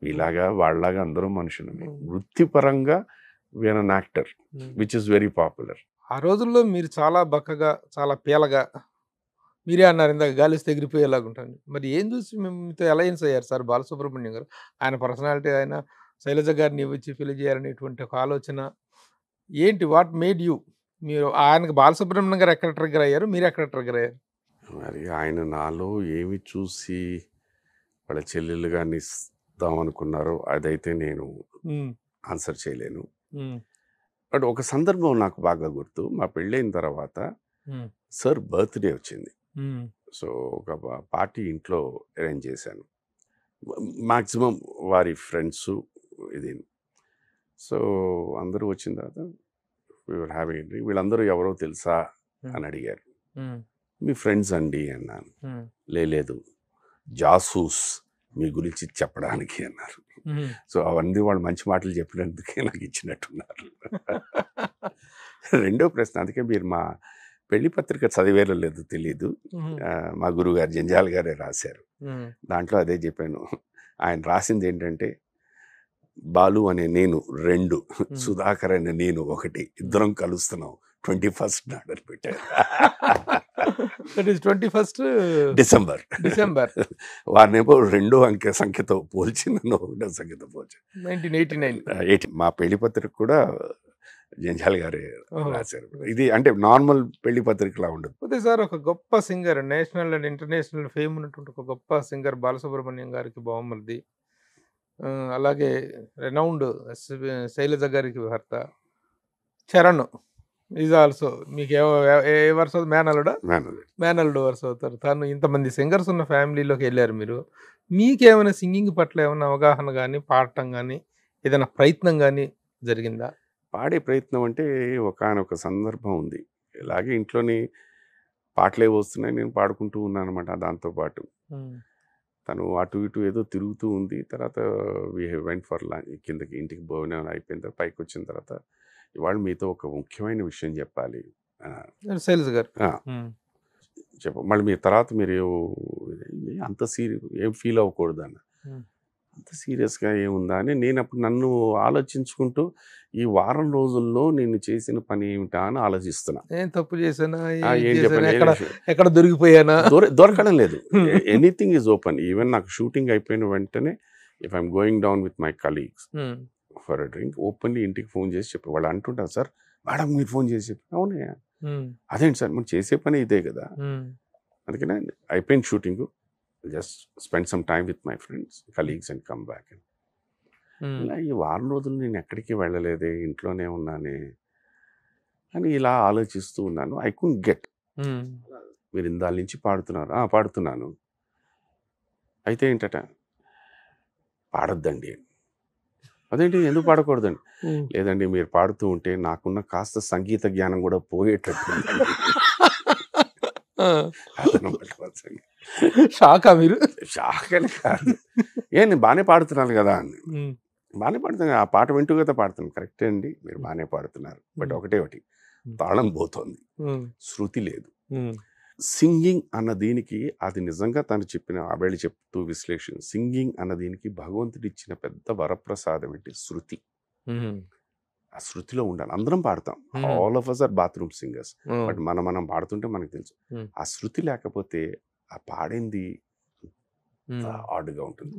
ఇలాగా వాళ్ళలాగా అందరూ మనుషులమే. వృత్తిపరంగా we are an actor which is very popular.
ఆ రోజుల్లో మీరు చాలా బక్కగా, చాలా పీలగా, మీరే అన్నారు ఇందాక గాలిస్తే ఎగిరిపోయేలాగా ఉంటాను. మరి ఏం చూసి మేము మీతో అలయన్స్ అయ్యారు సార్ బాలసుబ్రహ్మణ్యం గారు? ఆయన పర్సనాలిటీ, ఆయన శైలజ గారిని వచ్చి పెళ్లి చేయాలనేటువంటి ఒక ఆలోచన ఏంటి? What made you? మీరు ఆయనకు బాలసుబ్రహ్మణ్యం గారు ఎక్కడ ట్రిగ్గర్ అయ్యారు, మీరు ఎక్కడ ట్రిగ్గర్ అయ్యారు?
మరి ఆయన నాలో ఏమి చూసి వాళ్ళ చెల్లెలు గారిని ఇస్తామనుకున్నారో అదైతే నేను ఆన్సర్ చేయలేను. బట్ ఒక సందర్భం నాకు బాగా గుర్తు. మా పెళ్ళైన తర్వాత సార్ బర్త్డే వచ్చింది. సో ఒక పార్టీ ఇంట్లో అరేంజ్ చేశాను. మ్యాక్సిమం వారి ఫ్రెండ్స్ ఇది. సో అందరూ వచ్చిన తర్వాత వీఆర్ హ్యావింగ్ డ్రింక్. వీళ్ళందరూ ఎవరో తెలుసా అని అడిగారు. మీ ఫ్రెండ్స్ అండి అన్నాను. లేదు, జాసూస్ మీ గురించి చెప్పడానికి అన్నారు. సో అవన్నీ వాళ్ళు మంచి మాటలు చెప్పినందుకే నాకు ఇచ్చినట్టున్నారు. రెండో ప్రశ్న, అందుకే మీరు మా పెళ్లి పత్రిక చదివేలో లేదు తెలీదు, మా గురువుగారు జంజాల్ గారే రాశారు. దాంట్లో అదే చెప్పాను. ఆయన రాసింది ఏంటంటే, బాలు అనే నేను 2, సుధాకర్ అనే నేను 1, ఇద్దరం కలుస్తున్నాం 21st నాడు పెట్టారు.
21st
December. వారినేమో 2వ అంకె సంఖ్యతో పోల్చి, నన్ను 1వ సంఖ్యతో పోల్చి
1989
మా పెళ్లి పత్రిక కూడా జంజాల్ గారే రాశారు. ఇది అంటే నార్మల్ పెళ్లి పత్రికలా ఉండదు.
అదే సార్, ఒక గొప్ప singer, national and international fame ఉన్నటువంటి ఒక గొప్ప సింగర్ బాలసుబ్రహ్మణ్యం గారికి బావమరిది, అలాగే రెనౌండ్ శైలజ గారికి భర్త చరణ్ ఈజ్ ఆల్సో మీకు ఏ వరుస మేనల్లుడా? మేనల్లుడు వరుస అవుతారు. తను ఇంతమంది సింగర్స్ ఉన్న ఫ్యామిలీలోకి వెళ్ళారు మీరు. మీకేమైనా సింగింగ్ పట్ల ఏమైనా అవగాహన కానీ, పాడటం కానీ, ఏదైనా ప్రయత్నం కానీ జరిగిందా?
పాడే ప్రయత్నం అంటే ఒకానొక సందర్భం ఉంది. ఇలాగే ఇంట్లోని పాటలే వస్తున్నాయి, నేను పాడుకుంటూ ఉన్నాను అనమాట. దాంతోపాటు తను అటు ఇటు ఏదో తిరుగుతూ ఉంది. తర్వాత వీ వెంట్ ఫర్ లంచ్. కిందకి ఇంటికి భోజనం అయిపోయిన తర్వాత పైకి వచ్చిన తర్వాత, ఇవాళ మీతో ఒక ముఖ్యమైన విషయం చెప్పాలి
శైలజ గారు.
మళ్ళీ మీ తర్వాత మీరు అంత ఏం ఫీల్ అవ్వకూడదు అన్న. అంత సీరియస్గా ఏముందా అని నేను అప్పుడు నన్ను ఆలోచించుకుంటూ, ఈ వారం రోజుల్లో నేను చేసిన పని ఏమిటా అని ఆలోచిస్తున్నా.
ఏం తప్పు చేశానా, ఎక్కడ దొరికిపోయానా?
దొరకడం లేదు. Anything is open. ఈవెన్ నాకు షూటింగ్ అయిపోయిన వెంటనే, if I'm going down with my colleagues for a drink, openly ఇంటికి ఫోన్ చేసి చెప్పి, వాళ్ళు అంటుంటారు, సార్ మేడం మీరు ఫోన్ చేసి చెప్పి. అవునే, అదేంటి సార్ మనం చేసే పని ఇదే కదా. అందుకనే అయిపోయింది shooting, just spend some time with my friends, colleagues and come back. ఇలా ఈ వారం రోజులు నేను ఎక్కడికి వెళ్ళలేదే, ఇంట్లోనే ఉన్నానే అని ఇలా ఆలోచిస్తూ ఉన్నాను. I could get. మీరు ఇందాల నుంచి పాడుతున్నారు. పాడుతున్నాను. అయితే ఏంటట, పాడొద్దండి. అదేంటి, ఎందుకు పాడకూడదండి? లేదండి, మీరు పాడుతూ ఉంటే నాకున్న కాస్త సంగీత జ్ఞానం కూడా పోయేటట్టు.
షాకా మీరు?
షాక్ అని కాదు, నేను బాగానే పాడుతున్నాను కదా అని. బాగానే పాడుతున్నాను, ఆ పాట వింటూ కదా పాడుతున్నాను. కరెక్టే అండి, మీరు బాగానే పాడుతున్నారు. బట్ ఒకటి తాళం పోతోంది, శృతి లేదు. సింగింగ్ అన్న దీనికి, అది నిజంగా తను చెప్పిన ఆవేళ చెప్తూ విశ్లేషణ, సింగింగ్ అన్న దీనికి భగవంతుడు ఇచ్చిన పెద్ద వరప్రసాదం ఏంటి? శృతి. ఆ శృతిలో ఉండాలి. అందరం పాడతాం, all of us are bathroom singers. But మనం పాడుతుంటే మనకు తెలుసు, ఆ శృతి లేకపోతే ఆ పాడింది ఆడుగా ఉంటుంది.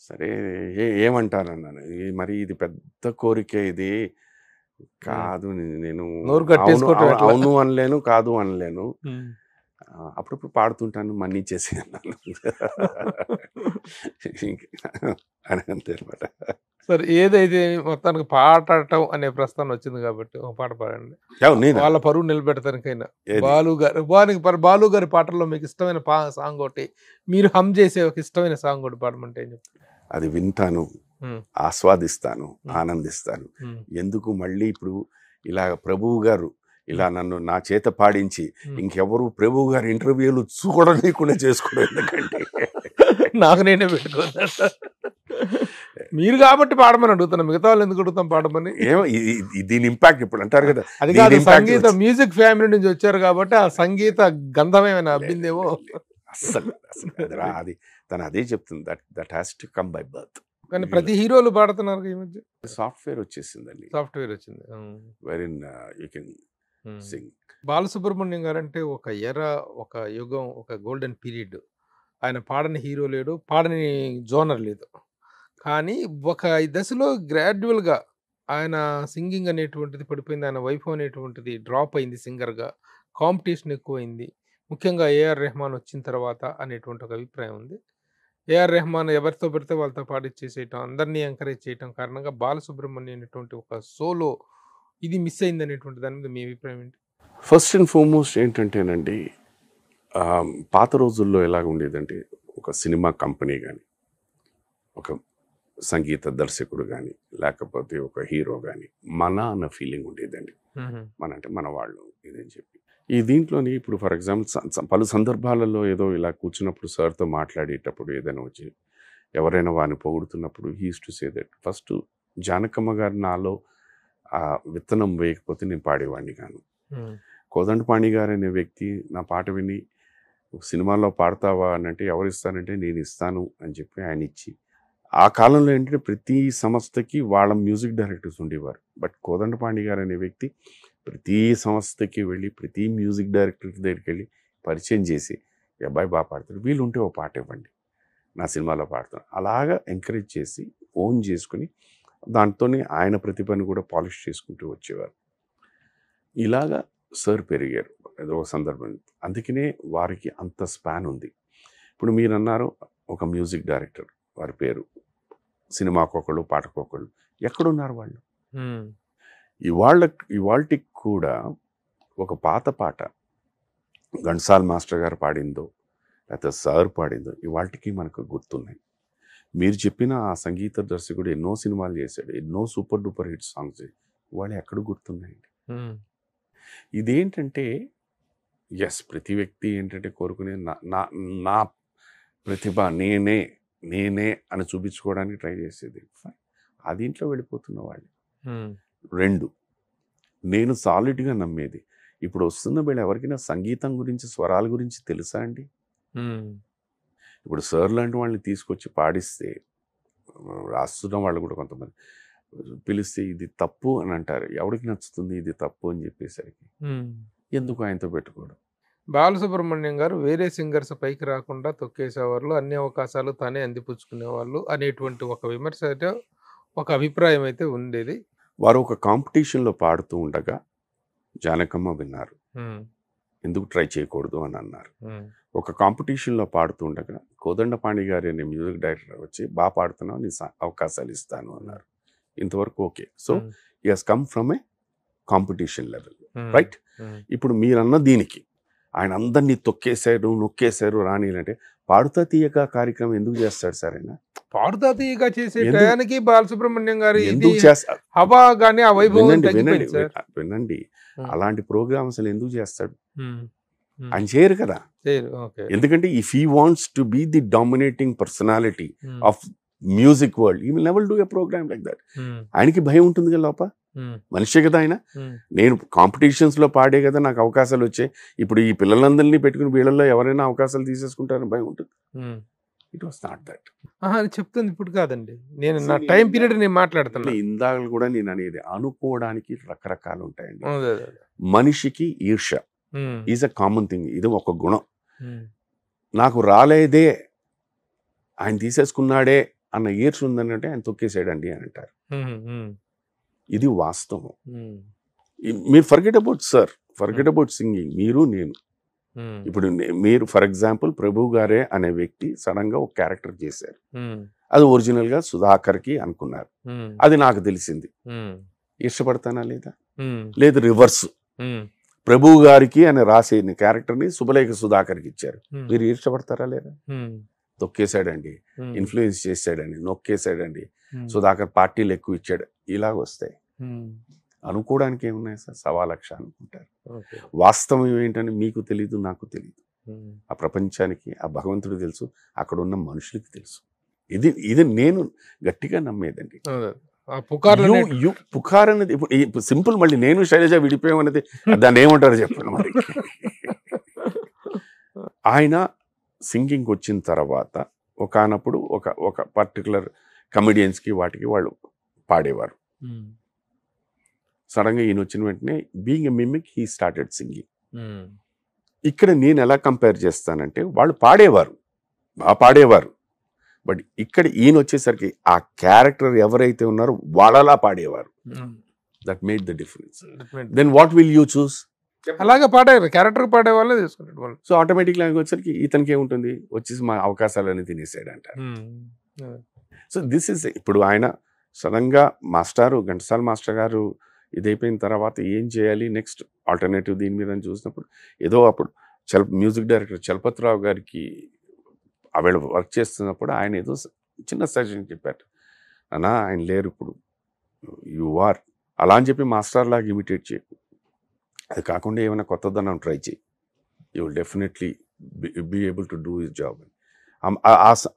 సరే ఏమంటారన్నాను, మరి ఇది పెద్ద కోరిక, ఇది కాదు, నేను అవును అనలేను, కాదు అనలేను, అప్పుడప్పుడు పాడుతుంటాను, మన్నిచ్చేసి అన్నాను అని, అంతే అనమాట.
సరే ఏదైతే మొత్తానికి పాడటం అనే ప్రస్తావన వచ్చింది కాబట్టి ఒక పాట పాడండి. వాళ్ళ పరువు నిలబెడతానికైనా.
ఏది?
బాలు గారి పాటల్లో మీకు ఇష్టమైన సాంగ్ ఒకటి, మీరు హమ్ చేసే ఒక ఇష్టమైన సాంగ్ ఒకటి పాడమంటే ఏం చెప్తారు?
అది వింటాను, ఆస్వాదిస్తాను, ఆనందిస్తాను. ఎందుకు మళ్ళీ ఇప్పుడు ఇలా ప్రభువు గారు ఇలా నన్ను నా చేత పాడించి ఇంకెవరు ప్రభువు గారి ఇంటర్వ్యూలు చూడలేకుండా చేసుకోవడం ఎందుకంటే
నాకు నేనే పెట్టుకున్నా. మీరు కాబట్టి పాడమని అడుగుతున్నా, మిగతా వాళ్ళు ఎందుకు అడుగుతాం పాడమని.
ఏమో దీని ఇంపాక్ట్ ఇప్పుడు అంటారు కదా,
అది కాదు, సంగీత మ్యూజిక్ ఫ్యామిలీ నుంచి వచ్చారు కాబట్టి ఆ సంగీత గంధమేమైనా అబ్బిందేమో.
అస్సలు అది తను అదే చెప్తుంది, that has to come by birth.
కానీ ప్రతి హీరోలు పాడుతున్నారు ఈ మధ్య.
సాఫ్ట్వేర్ వచ్చేసిందండి,
సాఫ్ట్వేర్ వచ్చింది.
వెరిన్ యూ కెన్ సింగ్.
బాలసుబ్రహ్మణ్యం గారు అంటే ఒక ఎరా, ఒక యుగం, ఒక గోల్డెన్ పీరియడ్. ఆయన పాడని హీరో లేడు, పాడని జోనర్ లేదు. కానీ ఒక ఈ దశలో గ్రాడ్యువల్గా ఆయన సింగింగ్ అనేటువంటిది పడిపోయింది, ఆయన వైఫ్ అనేటువంటిది డ్రాప్ అయింది సింగర్గా, కాంపిటీషన్ ఎక్కువైంది, ముఖ్యంగా ఏఆర్ రెహమాన్ వచ్చిన తర్వాత అనేటువంటి ఒక అభిప్రాయం ఉంది. ఏఆర్ రెహమాన్ ఎవరితో పెడితే వాళ్ళతో పాడిచ్చేసేయటం, అందరినీ ఎంకరేజ్ చేయటం కారణంగా బాలసుబ్రహ్మణ్యం అనేటువంటి ఒక సోలో ఇది మిస్ అయింది అనేటువంటి దాని మీద మీ అభిప్రాయం ఏంటి?
ఫస్ట్ అండ్ ఫార్మోస్ట్ ఏంటంటేనండి, పాత రోజుల్లో ఎలాగ ఉండేదంటే ఒక సినిమా కంపెనీ కానీ, ఒక సంగీత దర్శకుడు కానీ, లేకపోతే ఒక హీరో కానీ మన అన్న ఫీలింగ్ ఉండేదండి. మన అంటే మన వాళ్ళు ఇదని చెప్పి. ఈ దీంట్లోని ఇప్పుడు ఫర్ ఎగ్జాంపుల్ పలు సందర్భాలలో ఏదో ఇలా కూర్చున్నప్పుడు సార్తో మాట్లాడేటప్పుడు ఏదైనా వచ్చి ఎవరైనా వారిని పొగుడుతున్నప్పుడు he used to say that first Janakamma garu నాలో ఆ విత్తనం వేయకపోతే నేను పాడేవాడిని కాను. కోదండపాణి గారు అనే వ్యక్తి నా పాట విని సినిమాలో పాడతావా అని అంటే ఎవరు ఇస్తానంటే నేను ఇస్తాను అని చెప్పి ఆయన ఇచ్చి, ఆ కాలంలో ఏంటంటే ప్రతి సంస్థకి వాళ్ళ మ్యూజిక్ డైరెక్టర్స్ ఉండేవారు. బట్ కోదండపాణి గారు అనే వ్యక్తి ప్రతి సంస్థకి వెళ్ళి ప్రతి మ్యూజిక్ డైరెక్టర్ దగ్గరికి వెళ్ళి పరిచయం చేసి, ఈ అబ్బాయి బాగా పాడతాడు, వీళ్ళు ఉంటే ఓ పాట ఇవ్వండి నా సినిమాలో పాడతాను, అలాగా ఎంకరేజ్ చేసి ఓన్ చేసుకుని దాంతోనే ఆయన ప్రతిభను కూడా పాలిష్ చేసుకుంటూ వచ్చేవారు. ఇలాగా సార్ పెరిగారు ఏదో ఒక సందర్భం. అందుకనే వారికి అంత స్పాన్ ఉంది. ఇప్పుడు మీరు అన్నారు ఒక మ్యూజిక్ డైరెక్టర్, వారి పేరు సినిమాకొకళ్ళు, పాటకొకళ్ళు, ఎక్కడున్నారు వాళ్ళు? ఇవాళకి కూడా ఒక పాత పాట ఘంటసాల మాస్టర్ గారు పాడిందో లేకపోతే సార్ పాడిందో ఇవాళకి మనకు గుర్తున్నాయి. మీరు చెప్పిన ఆ సంగీత దర్శకుడు ఎన్నో సినిమాలు చేశాడు, ఎన్నో సూపర్ డూపర్ హిట్ సాంగ్స్, ఇవాళ ఎక్కడ గుర్తున్నాయండి? ఇదేంటంటే ఎస్, ప్రతి వ్యక్తి ఏంటంటే కోరుకునే నా ప్రతిభ నేనే అని చూపించుకోవడానికి ట్రై చేసేది. ఆ దీంట్లో వెళ్ళిపోతున్న వాళ్ళు. రెండు, నేను సాలిడ్గా నమ్మేది ఇప్పుడు వస్తున్న వీళ్ళు ఎవరికైనా సంగీతం గురించి, స్వరాల గురించి తెలుసా అండి? ఇప్పుడు సార్ లాంటి వాళ్ళని తీసుకొచ్చి పాడిస్తే రాస్తున్న వాళ్ళు కూడా కొంతమంది పిలిస్తే ఇది తప్పు అని అంటారు. ఎవరికి నచ్చుతుంది ఇది తప్పు అని చెప్పేసరికి? ఎందుకు ఆయనతో పెట్టుకోవడం?
బాలసుబ్రహ్మణ్యం గారు వేరే సింగర్స్ పైకి రాకుండా తొక్కేసేవాళ్ళు, అన్ని అవకాశాలు తానే అందిపుచ్చుకునేవాళ్ళు అనేటువంటి ఒక విమర్శ అయితే, ఒక అభిప్రాయం అయితే ఉండేది.
వారు ఒక కాంపిటీషన్లో పాడుతూ ఉండగా జానకమ్మ విన్నారు, ఎందుకు ట్రై చేయకూడదు అని అన్నారు. ఒక కాంపిటీషన్లో పాడుతూ ఉండగా కోదండపాణి గారి అనే మ్యూజిక్ డైరెక్టర్ వచ్చి బాగా పాడుతున్నావు, నీ అవకాశాలు ఇస్తాను అన్నారు. ఇంతవరకు okay. So he has come from A competition level, right? ఇప్పుడు మీరన్న దీనికి ఆయన అందరినీ తొక్కేశారు, నొక్కేశారు రానిలంటే పాడుతా తీయక కార్యక్రమం ఎందుకు చేస్తాడు సార్? ఆయన
పాడుతా తీయగా చేసే టయానికి బాలసుబ్రహ్మణ్యం గారు
ఎందుకు చేస్తారు?
హవా గానీ ఆ వైభవం
వినండి, అలాంటి ప్రోగ్రామ్స్ ఎందుకు చేస్తాడు? ఆయన చేయరు కదా. ఎందుకంటే if he wants to be the dominating personality of music world, he will never do a programme like that. ఆయనకి భయం ఉంటుంది కదా లోప, మనిషి కదా ఆయన. నేను కాంపిటీషన్స్ లో పాడే కదా నాకు అవకాశాలు వచ్చాయి, ఇప్పుడు ఈ పిల్లలందరినీ పెట్టుకుని వీళ్ళల్లో ఎవరైనా అవకాశాలు తీసేసుకుంటారని భయం ఉంటుంది. It was not that.
చెప్తుంది ఇప్పుడు కాదండి, నేను నా టైం పీరియడ్ నేను మాట్లాడుతున్నా.
ఇందాక కూడా నేను అనేది అనుకోవడానికి రకరకాలు ఉంటాయండి. మనిషికి ఈర్ష ఈజ్ అ కామన్ థింగ్, ఇది ఒక గుణం. నాకు రాలేదే, ఆయన తీసేసుకున్నాడే అన్న ఈర్ష ఉందని అంటే ఆయన తొక్కేసాడండి అని అంటారు. ఇది వాస్తవం. మీరు forget about sir, forget about singing. మీరు నేను ఇప్పుడు మీరు ఫర్ ఎగ్జాంపుల్ ప్రభు గారే అనే వ్యక్తి సడన్ గా ఒక క్యారెక్టర్ చేశారు, అది ఒరిజినల్గా సుధాకర్కి అనుకున్నారు. అది నాకు తెలిసింది. ఇష్టపడతానా లేదా? లేదు, రివర్స్. ప్రభువు గారికి అని రాసే క్యారెక్టర్ని శుభలేఖ సుధాకర్కి ఇచ్చారు. మీరు ఇష్టపడతారా లేదా? తొక్కేశాడండి, ఇన్ఫ్లుయెన్స్ చేశాడండి, నొక్కేశాడండి, సుధాకర్ పార్టీలు ఎక్కువ ఇచ్చాడు. ఇలాగ వస్తాయి. అనుకోవడానికి ఏమున్నాయి సార్? 1,00,000 అనుకుంటారు. వాస్తవం ఏంటని మీకు తెలీదు, నాకు తెలీదు. ఆ ప్రపంచానికి ఆ భగవంతుడు తెలుసు, అక్కడ ఉన్న మనుషులకి తెలుసు. ఇది నేను గట్టిగా నమ్మేదండి. పుకార్ అనేది ఇప్పుడు సింపుల్. మళ్ళీ నేను శైలజ విడిపోయాం అనేది దాన్ని ఏమంటారు చెప్పండి మరి. ఆయన సింగింగ్ వచ్చిన తర్వాత ఒకనప్పుడు ఒక పర్టికులర్ కమెడియన్స్కి వాటికి వాళ్ళు పాడేవారు. సడన్గా ఈయన వచ్చిన వెంటనే being a mimic he started singing. ఇక్కడ నేను ఎలా కంపేర్ చేస్తానంటే వాళ్ళు పాడేవారు, బాగా పాడేవారు, బట్ ఇక్కడ ఈయన వచ్చేసరికి ఆ క్యారెక్టర్ ఎవరైతే ఉన్నారో వాళ్ళలా పాడేవారు. That made the difference. Then what will you choose?
అలాగే పాడేవారు, క్యారెక్టర్ పాడే వాళ్ళే తీసుకుంటాడు వాళ్ళు.
సో ఆటోమేటిక్గా వచ్చేసరికి ఇతనికి ఏముంటుంది, వచ్చేసి మా అవకాశాలన్నీ తినేసాడు అంటారు. సో దిస్ ఇస్ ఇప్పుడు ఆయన సడన్గా ఘంటసాల మాస్టర్ గారు ఇదైపోయిన తర్వాత ఏం చేయాలి నెక్స్ట్ ఆల్టర్నేటివ్ దీని మీద చూసినప్పుడు ఏదో అప్పుడు మ్యూజిక్ డైరెక్టర్ చలపతిరావు గారికి ఆవిడ వర్క్ చేస్తున్నప్పుడు ఆయన ఏదో చిన్న సజెషన్ చెప్పారు. అన్నా ఆయన లేరు ఇప్పుడు, యు ఆర్ అలా అని చెప్పి మాస్టర్ లాగా ఇమిటేట్ చేయకు, అది కాకుండా ఏమైనా కొత్తదనం ట్రై చేయి, you will definitely be able to do his job అని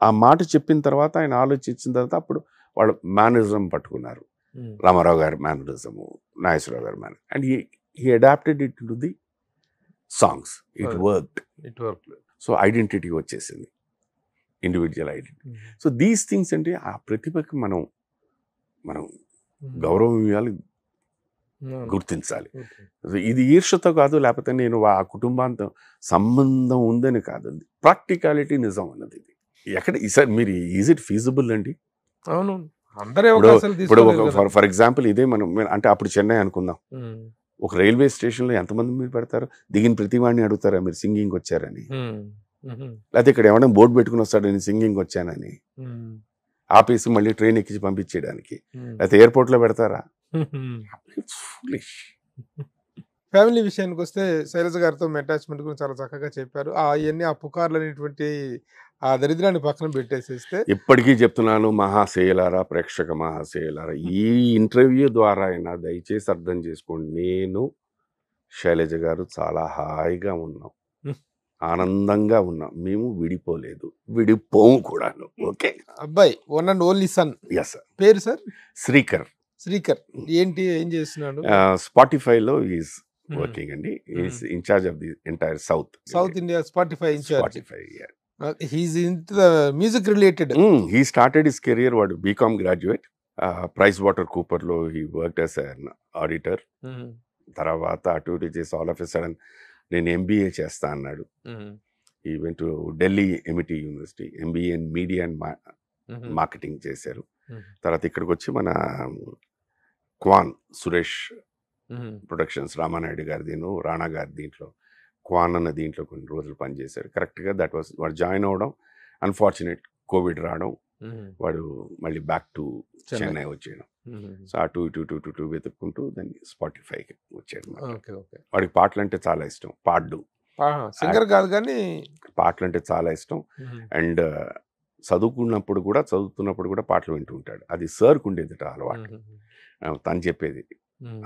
ఆ మాట చెప్పిన తర్వాత ఆయన ఆలోచించిన తర్వాత అప్పుడు వాళ్ళు మేనరిజం పట్టుకున్నారు. రామారావు గారి మేనరిజము, నాగేశ్వరరావు గారి manner, and he adapted it to the songs. It worked. So identity వచ్చేసింది, individual identity. So these things అంటే ఆ ప్రతిభకి మనం గౌరవం ఇవ్వాలి, గుర్తించాలి. ఇది ఈర్ష్యతో కాదు, లేకపోతే నేను ఆ కుటుంబాంతో సంబంధం ఉందని కాదు, ప్రాక్టికాలిటీ నిజం అన్నది. ఇది ఎక్కడ సార్ మీరు ఈజ్ ఇట్ ఫీజిబుల్ అండి?
అవును,
ఇప్పుడు ఫర్ ఎగ్జాంపుల్ ఇదే మనం అంటే అప్పుడు చెన్నై అనుకుందాం, ఒక రైల్వే స్టేషన్లో ఎంతమంది మీరు పెడతారు? దిగిన ప్రతి వాడిని అడుగుతారా మీరు సింగింగ్ వచ్చారని? లేకపోతే ఇక్కడ ఏమైనా బోర్డు పెట్టుకుని వస్తాడని సింగింగ్ వచ్చానని ఆపేసి మళ్ళీ ట్రైన్ ఎక్కించి పంపించేయడానికి? లేకపోతే ఎయిర్పోర్ట్లో పెడతారా?
ఫ్యామిలీ విషయానికి వస్తే శైలజ గారితో అటాచ్మెంట్ గురించి చాలా చక్కగా చెప్పారు. అవన్నీ ఆ పుకార్లు అనేటువంటి ఆ దరిద్రాన్ని పక్కన పెట్టేసేస్తే,
ఇప్పటికీ చెప్తున్నాను మహాశయులారా, ప్రేక్షక మహాశయులారా, ఈ ఇంటర్వ్యూ ద్వారా అయినా దయచేసి అర్థం చేసుకోండి, నేను శైలజ గారు చాలా హాయిగా ఉన్నాం, ఆనందంగా ఉన్నాం. మేము విడిపోలేదు, విడిపోము కూడాను. ఓకే
అబ్బాయి one and only son.
Yes sir.
పేరు సార్?
శ్రీకర్.
ఏం చేస్తున్నాడు?
స్పాటిఫైలో ఈజ్ వర్కింగ్ అండి. Is incharge of the entire south
India Spotify incharge. He's into the music related.
He started his career, what, BCom graduate. Pricewaterhousecoopers lo he worked as an auditor. తర్వాత అటు ఇటు చేసి all of a sudden నేను MBA చేస్తా అన్నాడు. He went to Delhi MIT university, MBA in media and marketing చేశారు. తర్వాత ఇక్కడికి వచ్చి మన క్వాన్ సురేష్ ప్రొడక్షన్స్, రామానాయుడు గారి దీని, రాణా గారి దీంట్లో క్వాన్ అన్న దీంట్లో కొన్ని రోజులు పనిచేశాడు. కరెక్ట్గా దట్ వాస్ వాడు జాయిన్ అవ్వడం, అన్ఫార్చునేట్ కోవిడ్ రావడం, వాడు మళ్ళీ బ్యాక్ టు చెన్నై వచ్చేయడం. సో అటు ఇటు వెతుక్కుంటూ దాన్ని స్పాటిఫైకి వచ్చాడు. వాడికి పాటలు అంటే చాలా ఇష్టం,
సింగర్ కాదు కానీ
పాటలు అంటే చాలా ఇష్టం. అండ్ చదువుతున్నప్పుడు కూడా పాటలు వింటూ ఉంటాడు. అది సార్కు ఉండేది అలవాటు, తను చెప్పేది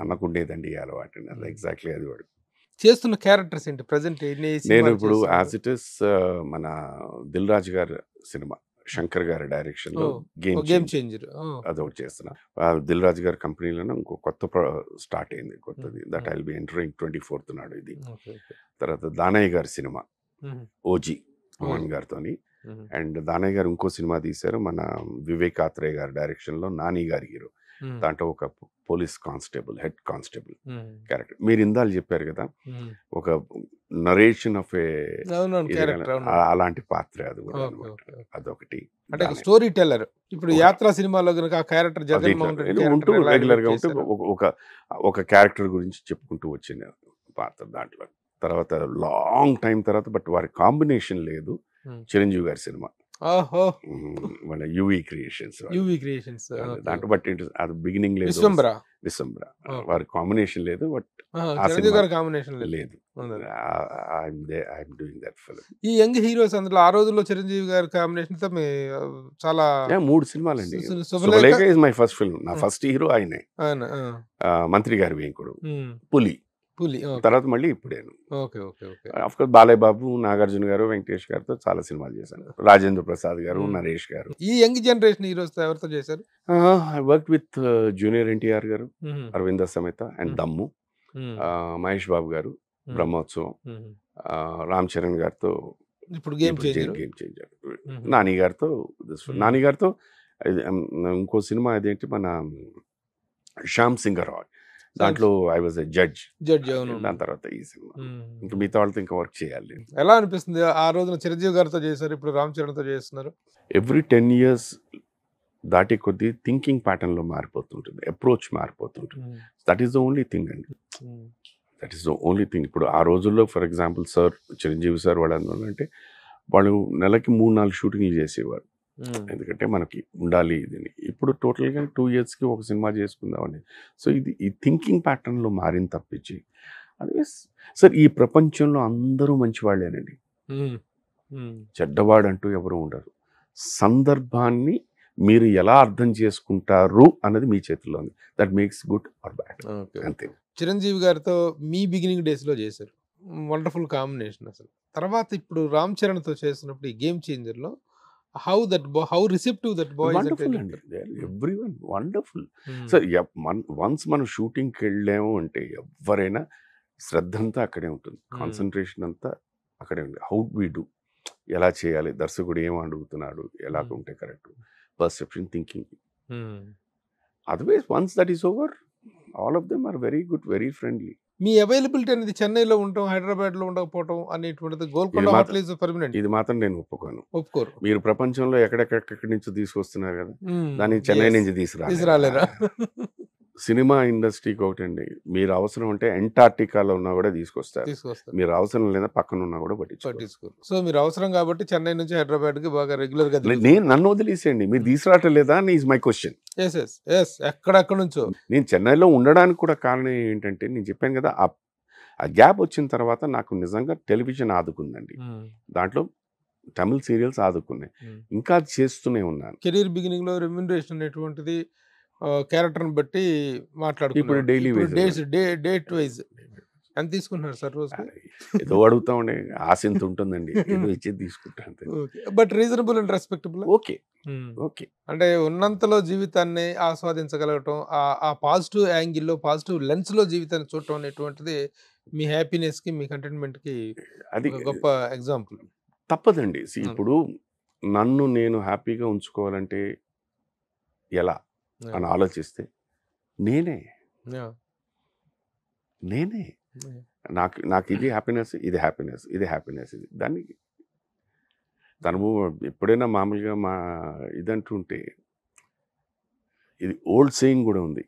అన్నకుండేదండి ఈ అలవాటు. అది ఎగ్జాక్ట్లీ అది వాడు
చేస్తున్న క్యారెక్టర్స్ ఏంటి ప్రెసెంట్?
నేను ఇప్పుడు యాజ్ ఇట్ ఇస్ మన దిల్ రాజు గారి సినిమా, శంకర్ గారి డైరెక్షన్ లో గేమ్ చేంజర్ అదొకటి చేస్తున్నా. దిల్ రాజు గారి కంపెనీలోనే ఇంకో కొత్త స్టార్ట్ అయింది, కొత్తది. That I will be entering 24th నాడు ఇది. తర్వాత దానయ్య గారి సినిమా ఓజీ పవన్ గారితోని. అండ్ దానయ్య గారు ఇంకో సినిమా తీశారు మన వివేక్ ఆత్రేయ గారి డైరెక్షన్ లో, నాని గారి హీరో. దాంట్లో ఒక police constable, head constable character. మీరు ఇందాలు చెప్పారు కదా, ఒక నరేషన్ ఆఫ్ ఏ అలాంటి పాత్ర అది కూడా. అదొకటి
అంటే స్టోరీ టెల్లర్. ఇప్పుడు యాత్ర సినిమాలో కనుక ఆ క్యారెక్టర్
ఉంటూ రెగ్యులర్ గా ఉంటూ ఒక క్యారెక్టర్ గురించి చెప్పుకుంటూ వచ్చిన పాత్ర దాంట్లో. తర్వాత లాంగ్ టైం తర్వాత, బట్ వారి కాంబినేషన్ లేదు, చిరంజీవి గారి సినిమా
ఓహో
వాళ్ళ యూవీ క్రియేషన్స్
యూవి క్రియేషన్స్
దాంట్లో బట్ అది బిగినింగ్ లేదు,
విశ్వంబర
విశ్వంబర
Okay.
వారి కాంబినేషన్ లేదు, బట్
చిరంజీవి గారి కాంబినేషన్ లేదు.
లేదు. I'm doing that film.
ఈ యంగ్ హీరోస్ అందులో ఆ రోజుల్లో చిరంజీవి గారి కాంబినేషన్ తో చాలా
3 సినిమాలండి.
శుభలేఖ
శుభలేఖ ఇస్ మై ఫస్ట్ ఫిల్మ్. నా ఫస్ట్ హీరో ఆయనే,
ఆయన
మంత్రి గారి వేంకుడు, పులి.
పులి
తర్వాత మళ్ళీ ఇప్పుడేను.
Okay okay okay
of course Balayya Babu, Nagarjuna garu, Venkatesh గారితో చాలా సినిమాలు చేశాను. రాజేంద్ర ప్రసాద్ గారు, నరేష్ గారు.
ఈ యంగ్ జనరేషన్ హీరోస్ ఎవరితో చేశారు?
I work with junior NTR గారు, అరవింద సమేత అండ్ దమ్ము, మహేష్ బాబు గారు, బ్రహ్మోత్సవం, రామ్ చరణ్ గారితో
ఇప్పుడు గేమ్ చేంజర్,
నాని గారితో. నాని గారితో ఇంకో సినిమా అదేంటి మన శ్యామ్ సింగర్ రాయ్, దాంట్లో ఐ వాజ్ ఎ జడ్జ్. దాని తర్వాత ఈ సినిమా. ఇంకా మిగతా వాళ్ళతో ఇంకా వర్క్ చేయాలి.
ఎలా అనిపిస్తుంది? ఆ రోజున చిరంజీవి గారితో చేశారు, ఇప్పుడు రామ్ చరణ్తో చేస్తున్నారు.
ఎవ్రీ 10 years దాటి కొద్దీ థింకింగ్ ప్యాటర్న్ లో మారిపోతుంటుంది, అప్రోచ్ మారిపోతుంటుంది. That is the only thing అండి. That is the only thing. ఇప్పుడు ఆ రోజుల్లో for example sir, Chiranjeevi sir వాళ్ళు అంటే వాళ్ళు నెలకి 3-4 షూటింగ్లు చేసేవారు. ఎందుకంటే మనకి ఉండాలి ఇది. ఇప్పుడు టోటల్గా 2 yearsకి ఒక సినిమా చేసుకుందామని. సో ఇది ఈ థింకింగ్ ప్యాటర్న్లో మారింది తప్పించి అదే సార్ ఈ ప్రపంచంలో అందరూ మంచివాళ్ళేనండి, చెడ్డవాడంటూ ఎవరు ఉండరు. సందర్భాన్ని మీరు ఎలా అర్థం చేసుకుంటారు అన్నది మీ చేతిలో ఉంది. That makes good or bad, అంతే.
చిరంజీవి గారితో మీ బిగినింగ్ డేస్లో చేశారు, వండర్ఫుల్ కాంబినేషన్ అసలు. తర్వాత ఇప్పుడు రామ్ చరణ్తో చేసినప్పుడు ఈ గేమ్ చేంజర్లో how receptive that boy is.
Wonderful అండి, everyone wonderful. సో వన్స్ మనం షూటింగ్కి వెళ్ళాము అంటే ఎవరైనా శ్రద్ధ అంతా అక్కడే ఉంటుంది, కాన్సన్ట్రేషన్ అంతా అక్కడే ఉంది. హౌ వి డూ, ఎలా చేయాలి, దర్శకుడు ఏం అడుగుతున్నాడు, ఎలా ఉంటే correct, perception, thinking. Otherwise once that is over, all of them are very good, very friendly.
మీ అవైలబిలిటీ అనేది చెన్నైలో ఉండటం, హైదరాబాద్లో ఉండకపోవటం అనేటువంటిది గోల్కొండ హోటల్ ఈజ్ పర్మనెంట్.
ఇది మాత్రం నేను ఒప్పుకోరు. మీరు ప్రపంచంలో ఎక్కడెక్కడి నుంచి తీసుకొస్తున్నారు కదా, దాన్ని చెన్నై నుంచి
తీసుకురాలేరా?
సినిమా ఇండస్ట్రీకి ఒకటండి, మీరు అవసరం అంటే అంటార్టికాలో ఉన్నా కూడా తీసుకొస్తారు. మీరు అవసరం లేదా పక్కన ఉన్నా కూడా పట్టించుకోరు.
సో మీరు అవసరం కాబట్టి చెన్నై నుంచి హైదరాబాద్కి బాగా రెగ్యులర్ గా.
నేను నన్ను వదిలేసేయండి, మీరు తీసుకురావటం లేదా అని ఈజ్ మై క్వశ్చన్.
ఎక్కడెక్కడ నుంచో.
నేను చెన్నైలో ఉండడానికి కూడా కారణం ఏంటంటే నేను చెప్పాను కదా, ఆ గ్యాప్ వచ్చిన తర్వాత నాకు నిజంగా టెలివిజన్ ఆదుకుందండి. దాంట్లో తమిళ సీరియల్స్ ఆదుకున్నాయి, ఇంకా చేస్తూనే ఉన్నాను.
కెరీర్ బిగినింగ్ లో రెమ్యూనరేషన్ అనేటువంటిది క్యారెక్టర్ని బట్టి మాట్లాడుకుంటారు.
ఇప్పుడు డైలీ
డేట్ వైజ్ ఎంత తీసుకుంటున్నారు సార్ రోజు?
ఏదో అడుగుతా ఉండే, ఆశ ఎంత ఉంటుందండి, ఏదో ఇచ్చేది తీసుకుంటాను.
But reasonable and respectable.
Okay okay,
అంటే ఉన్నంతలో జీవితాన్ని ఆస్వాదించగలగటం, ఆ పాజిటివ్ యాంగిల్లో, పాజిటివ్ లెన్స్లో జీవితాన్ని చూడటం అనేటువంటిది మీ హ్యాపీనెస్కి, మీ కంటెంట్మెంట్కి అది గొప్ప ఎగ్జాంపుల్.
తప్పదండి. ఇప్పుడు నన్ను నేను హ్యాపీగా ఉంచుకోవాలంటే ఎలా అని ఆలోచిస్తే నేనే నాకు ఇది హ్యాపీనెస్, ఇది హ్యాపీనెస్, ఇది హ్యాపీనెస్, ఇది దానికి తను ఎప్పుడైనా మామూలుగా మా ఇదంటుంటే ఇది ఓల్డ్ సేయింగ్ కూడా ఉంది,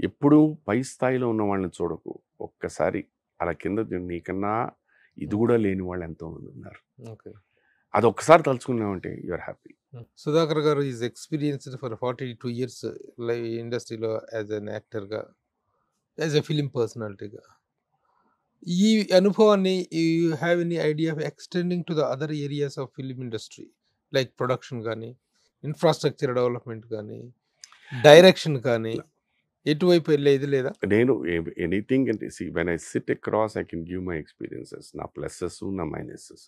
ఎప్పుడు పై స్థాయిలో ఉన్న వాళ్ళని చూడకు, ఒక్కసారి అలా కింద నీకన్నా ఇది కూడా లేని వాళ్ళు ఎంతోమంది ఉన్నారు. అది ఒక్కసారి తలుచుకున్నామంటే you're happy.
Sudhakar garu is experienced for 42 years ఇండస్ట్రీలో యాజ్ అన్ యాక్టర్గా, యాజ్ ఎ ఫిలిం పర్సనాలిటీగా. ఈ అనుభవాన్ని you have any idea of extending to the other areas of film industry, like production కానీ, ఇన్ఫ్రాస్ట్రక్చర్ డెవలప్మెంట్ కానీ, డైరెక్షన్ కానీ, ఎటువైపు వెళ్ళేది లేదా?
నేను ఎనీథింగ్ అంటే when I sit across I can give my experiences, నా ప్లస్సెస్, నా minuses,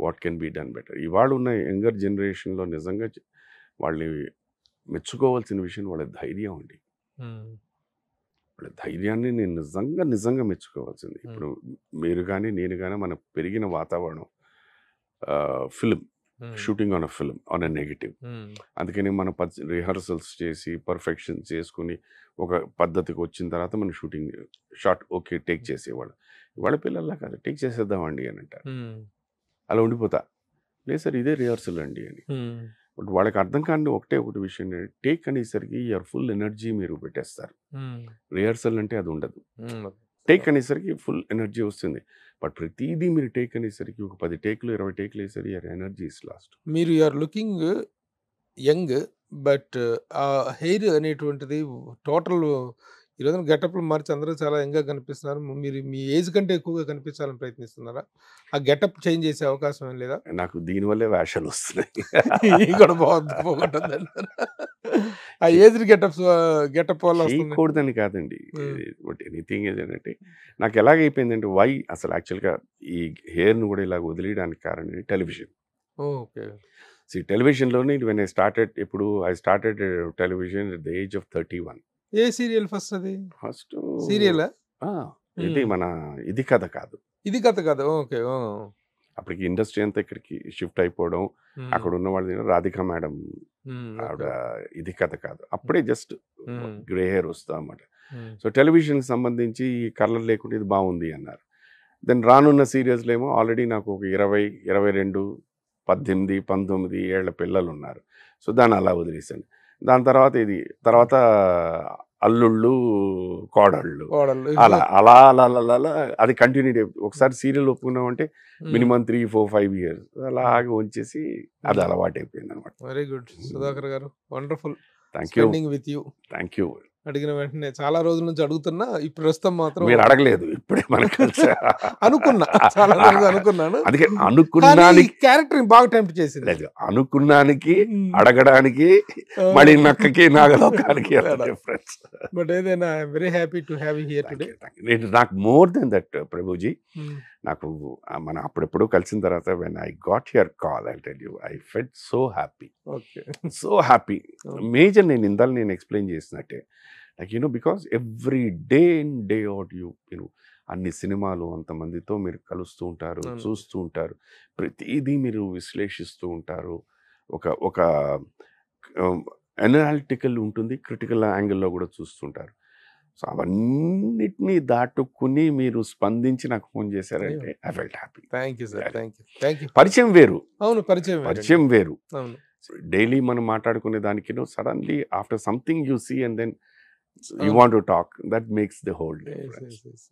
what can be done better. ఇవాళ ఉన్న యంగర్ జనరేషన్లో నిజంగా వాళ్ళని మెచ్చుకోవాల్సిన విషయం వాళ్ళ ధైర్యం అండి. వాళ్ళ ధైర్యాన్ని నేను నిజంగా మెచ్చుకోవాల్సింది. ఇప్పుడు మీరు కానీ నేను కానీ మన పెరిగిన వాతావరణం film, shooting on a film on a negative. అందుకని మనం రిహర్సల్స్ చేసి పర్ఫెక్షన్ చేసుకుని ఒక పద్ధతికి వచ్చిన తర్వాత మనం షూటింగ్ షార్ట్ ఓకే టేక్ చేసేవాళ్ళు. ఇవాళ పిల్లల్లా కాదు, టేక్ చేసేద్దామండి అని అంటారు, అలా ఉండిపోతా. లేదు సార్ ఇదే రిహర్సల్ అండి అని. బట్ వాళ్ళకి అర్థం కాని ఒకటి విషయం, టేక్ అనేసరికి యువర్ ఫుల్ ఎనర్జీ మీరు పెట్టేస్తారు. రిహర్సల్ అంటే అది ఉండదు. టేక్ అనేసరికి ఫుల్ ఎనర్జీ వస్తుంది. బట్ ప్రతిదీ మీరు టేక్ అనేసరికి ఒక 10 టేకులు 20 టేకులు వేసరికి యర్ ఎనర్జీ ఇస్ లాస్ట్.
మీరు you are looking young, but ఆ హెయిర్ అనేటువంటిది టోటల్ ఈ రోజున గెటప్లు మార్చి అందరూ చాలా యంగ్గా కనిపిస్తున్నారు. మీరు మీ ఏజ్ కంటే ఎక్కువగా కనిపించాలని ప్రయత్నిస్తున్నారా? ఆ గెటప్ చేంజ్ చేసే అవకాశం ఏం లేదా?
నాకు దీనివల్లే వేషాలు వస్తున్నాయి.
ఇది కూడా పోగొట్టద్దు అంటారు. ఆ ఏజ్ గెటప్ వల్ల వస్తుంది.
చేయకూడదని కాదండి, బట్ ఎనీథింగ్ ఏంటంటే నాకు ఎలాగైపోయిందంటే వై అసలు యాక్చువల్గా ఈ హెయిర్ను కూడా ఇలా వదిలేయడానికి కారణం టెలివిజన్.
ఓకే.
టెలివిజన్లోనే when I started television at the age of 31.
A serial first? అది
ఫస్ట్
సీరియల్
ఇది మన ఇది కథ కాదు,
ఇది కథ కాదు. ఓకే.
అప్పటికి ఇండస్ట్రీ అంతా ఇక్కడికి షిఫ్ట్ అయిపోవడం, అక్కడ ఉన్న వాళ్ళు రాధికా మేడం ఆవిడ ఇది కథ కాదు, అప్పుడే జస్ట్ గ్రే హెయిర్ వస్తా అన్నమాట. సో టెలివిజన్కి సంబంధించి కలర్ లేకుండా ఇది బాగుంది అన్నారు. దెన్ రానున్న సీరియల్స్లో ఏమో ఆల్రెడీ నాకు ఒక 20, 22, 18, 19 ఏళ్ల పిల్లలు ఉన్నారు. సో దాన్ని అలా వదిలేసాను. దాని తర్వాత అల్లుళ్ళు, కోడళ్ళు, అలా అలా అలా అలా అలా అది కంటిన్యూ. ఒకసారి సీరియల్ ఒప్పుకున్నామంటే మినిమం 3, 4, 5 years అలాగే ఉంచేసి అది అలవాటు అయిపోయింది అనమాట.
వెరీ గుడ్ సుధాకర్ గారు, wonderful.
Thank you.
With you.
Thank you.
అడిగిన వెంటనే చాలా రోజుల నుంచి అడుగుతున్నా, ఇప్పుడు ప్రస్తుతం మాత్రం
మీరు అడగలేదు, ఇప్పుడే మనకు
అనుకున్నా, చాలా రోజులు అనుకున్నాను.
అందుకే అనుకున్నానికి
క్యారెక్టర్ బాగా టెంప్ట్ చేసింది.
లేదు, అనుకున్నానికి అడగడానికి మళ్ళీ నక్కకి నాగలోకానికి డిఫరెన్స్.
బట్ ఏదైనా I'm very happy to have you here today.
నాకు మోర్ దెన్ దట్ ప్రభుజీ, నాకు మనం అప్పుడెప్పుడు కలిసిన తర్వాత when I got your call I tell you I felt so happy.
Okay.
So happy. Major నేను ఎక్స్ప్లెయిన్ చేసినట్టే, like because every day in day out అన్ని సినిమాలు అంతమందితో మీరు కలుస్తూ ఉంటారు, చూస్తూ ఉంటారు, ప్రతిదీ మీరు విశ్లేషిస్తూ ఉంటారు. ఒక ఎనాలిటికల్ ఉంటుంది, క్రిటికల్ యాంగిల్లో కూడా చూస్తుంటారు. సో అవన్నిటినీ దాటుకుని మీరు స్పందించి నాకు ఫోన్ చేశారంటే I felt happy.
Thank you sir. Thank you.
పరిచయం వేరు.
అవును, పరిచయం
వేరు.
అవును.
డైలీ మనం మాట్లాడుకునే దానికి suddenly after something you see and then you want to talk, that makes the whole difference.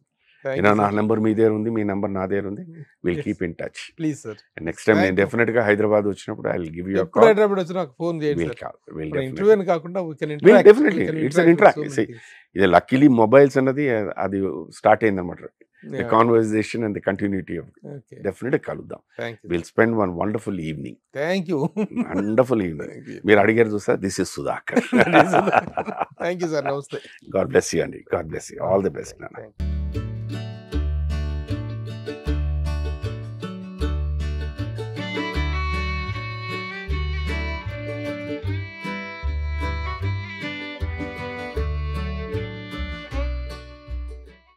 నా నెంబర్ మీ దగ్గర ఉంది, మీ నెంబర్ నా దగ్గర ఉంది, will keep in touch.
Please sir.
Next time నేను డెఫినెట్ గా హైదరాబాద్ వచ్చినప్పుడు I will give you
call. Hyderabad వచ్చినా ఫోన్ చేయండి. ఇంటర్వ్యూ కాకుండా
డెఫినెట్లీ ఇట్స్ అన్ ఇంటరాక్ట్. ఇది లక్కీలీ మొబైల్స్ అన్నది అది స్టార్ట్ అయింది అనమాట. The conversation and the continuity of it. Definitely కలుద్దాం. We'll spend one wonderful evening.
Thank you.
Wonderful evening. మీరు అడిగారు చూసా, this is Sudhakar.
Thank you sir. Namaste.
God bless you, Andy. God bless you. All the best. Nana.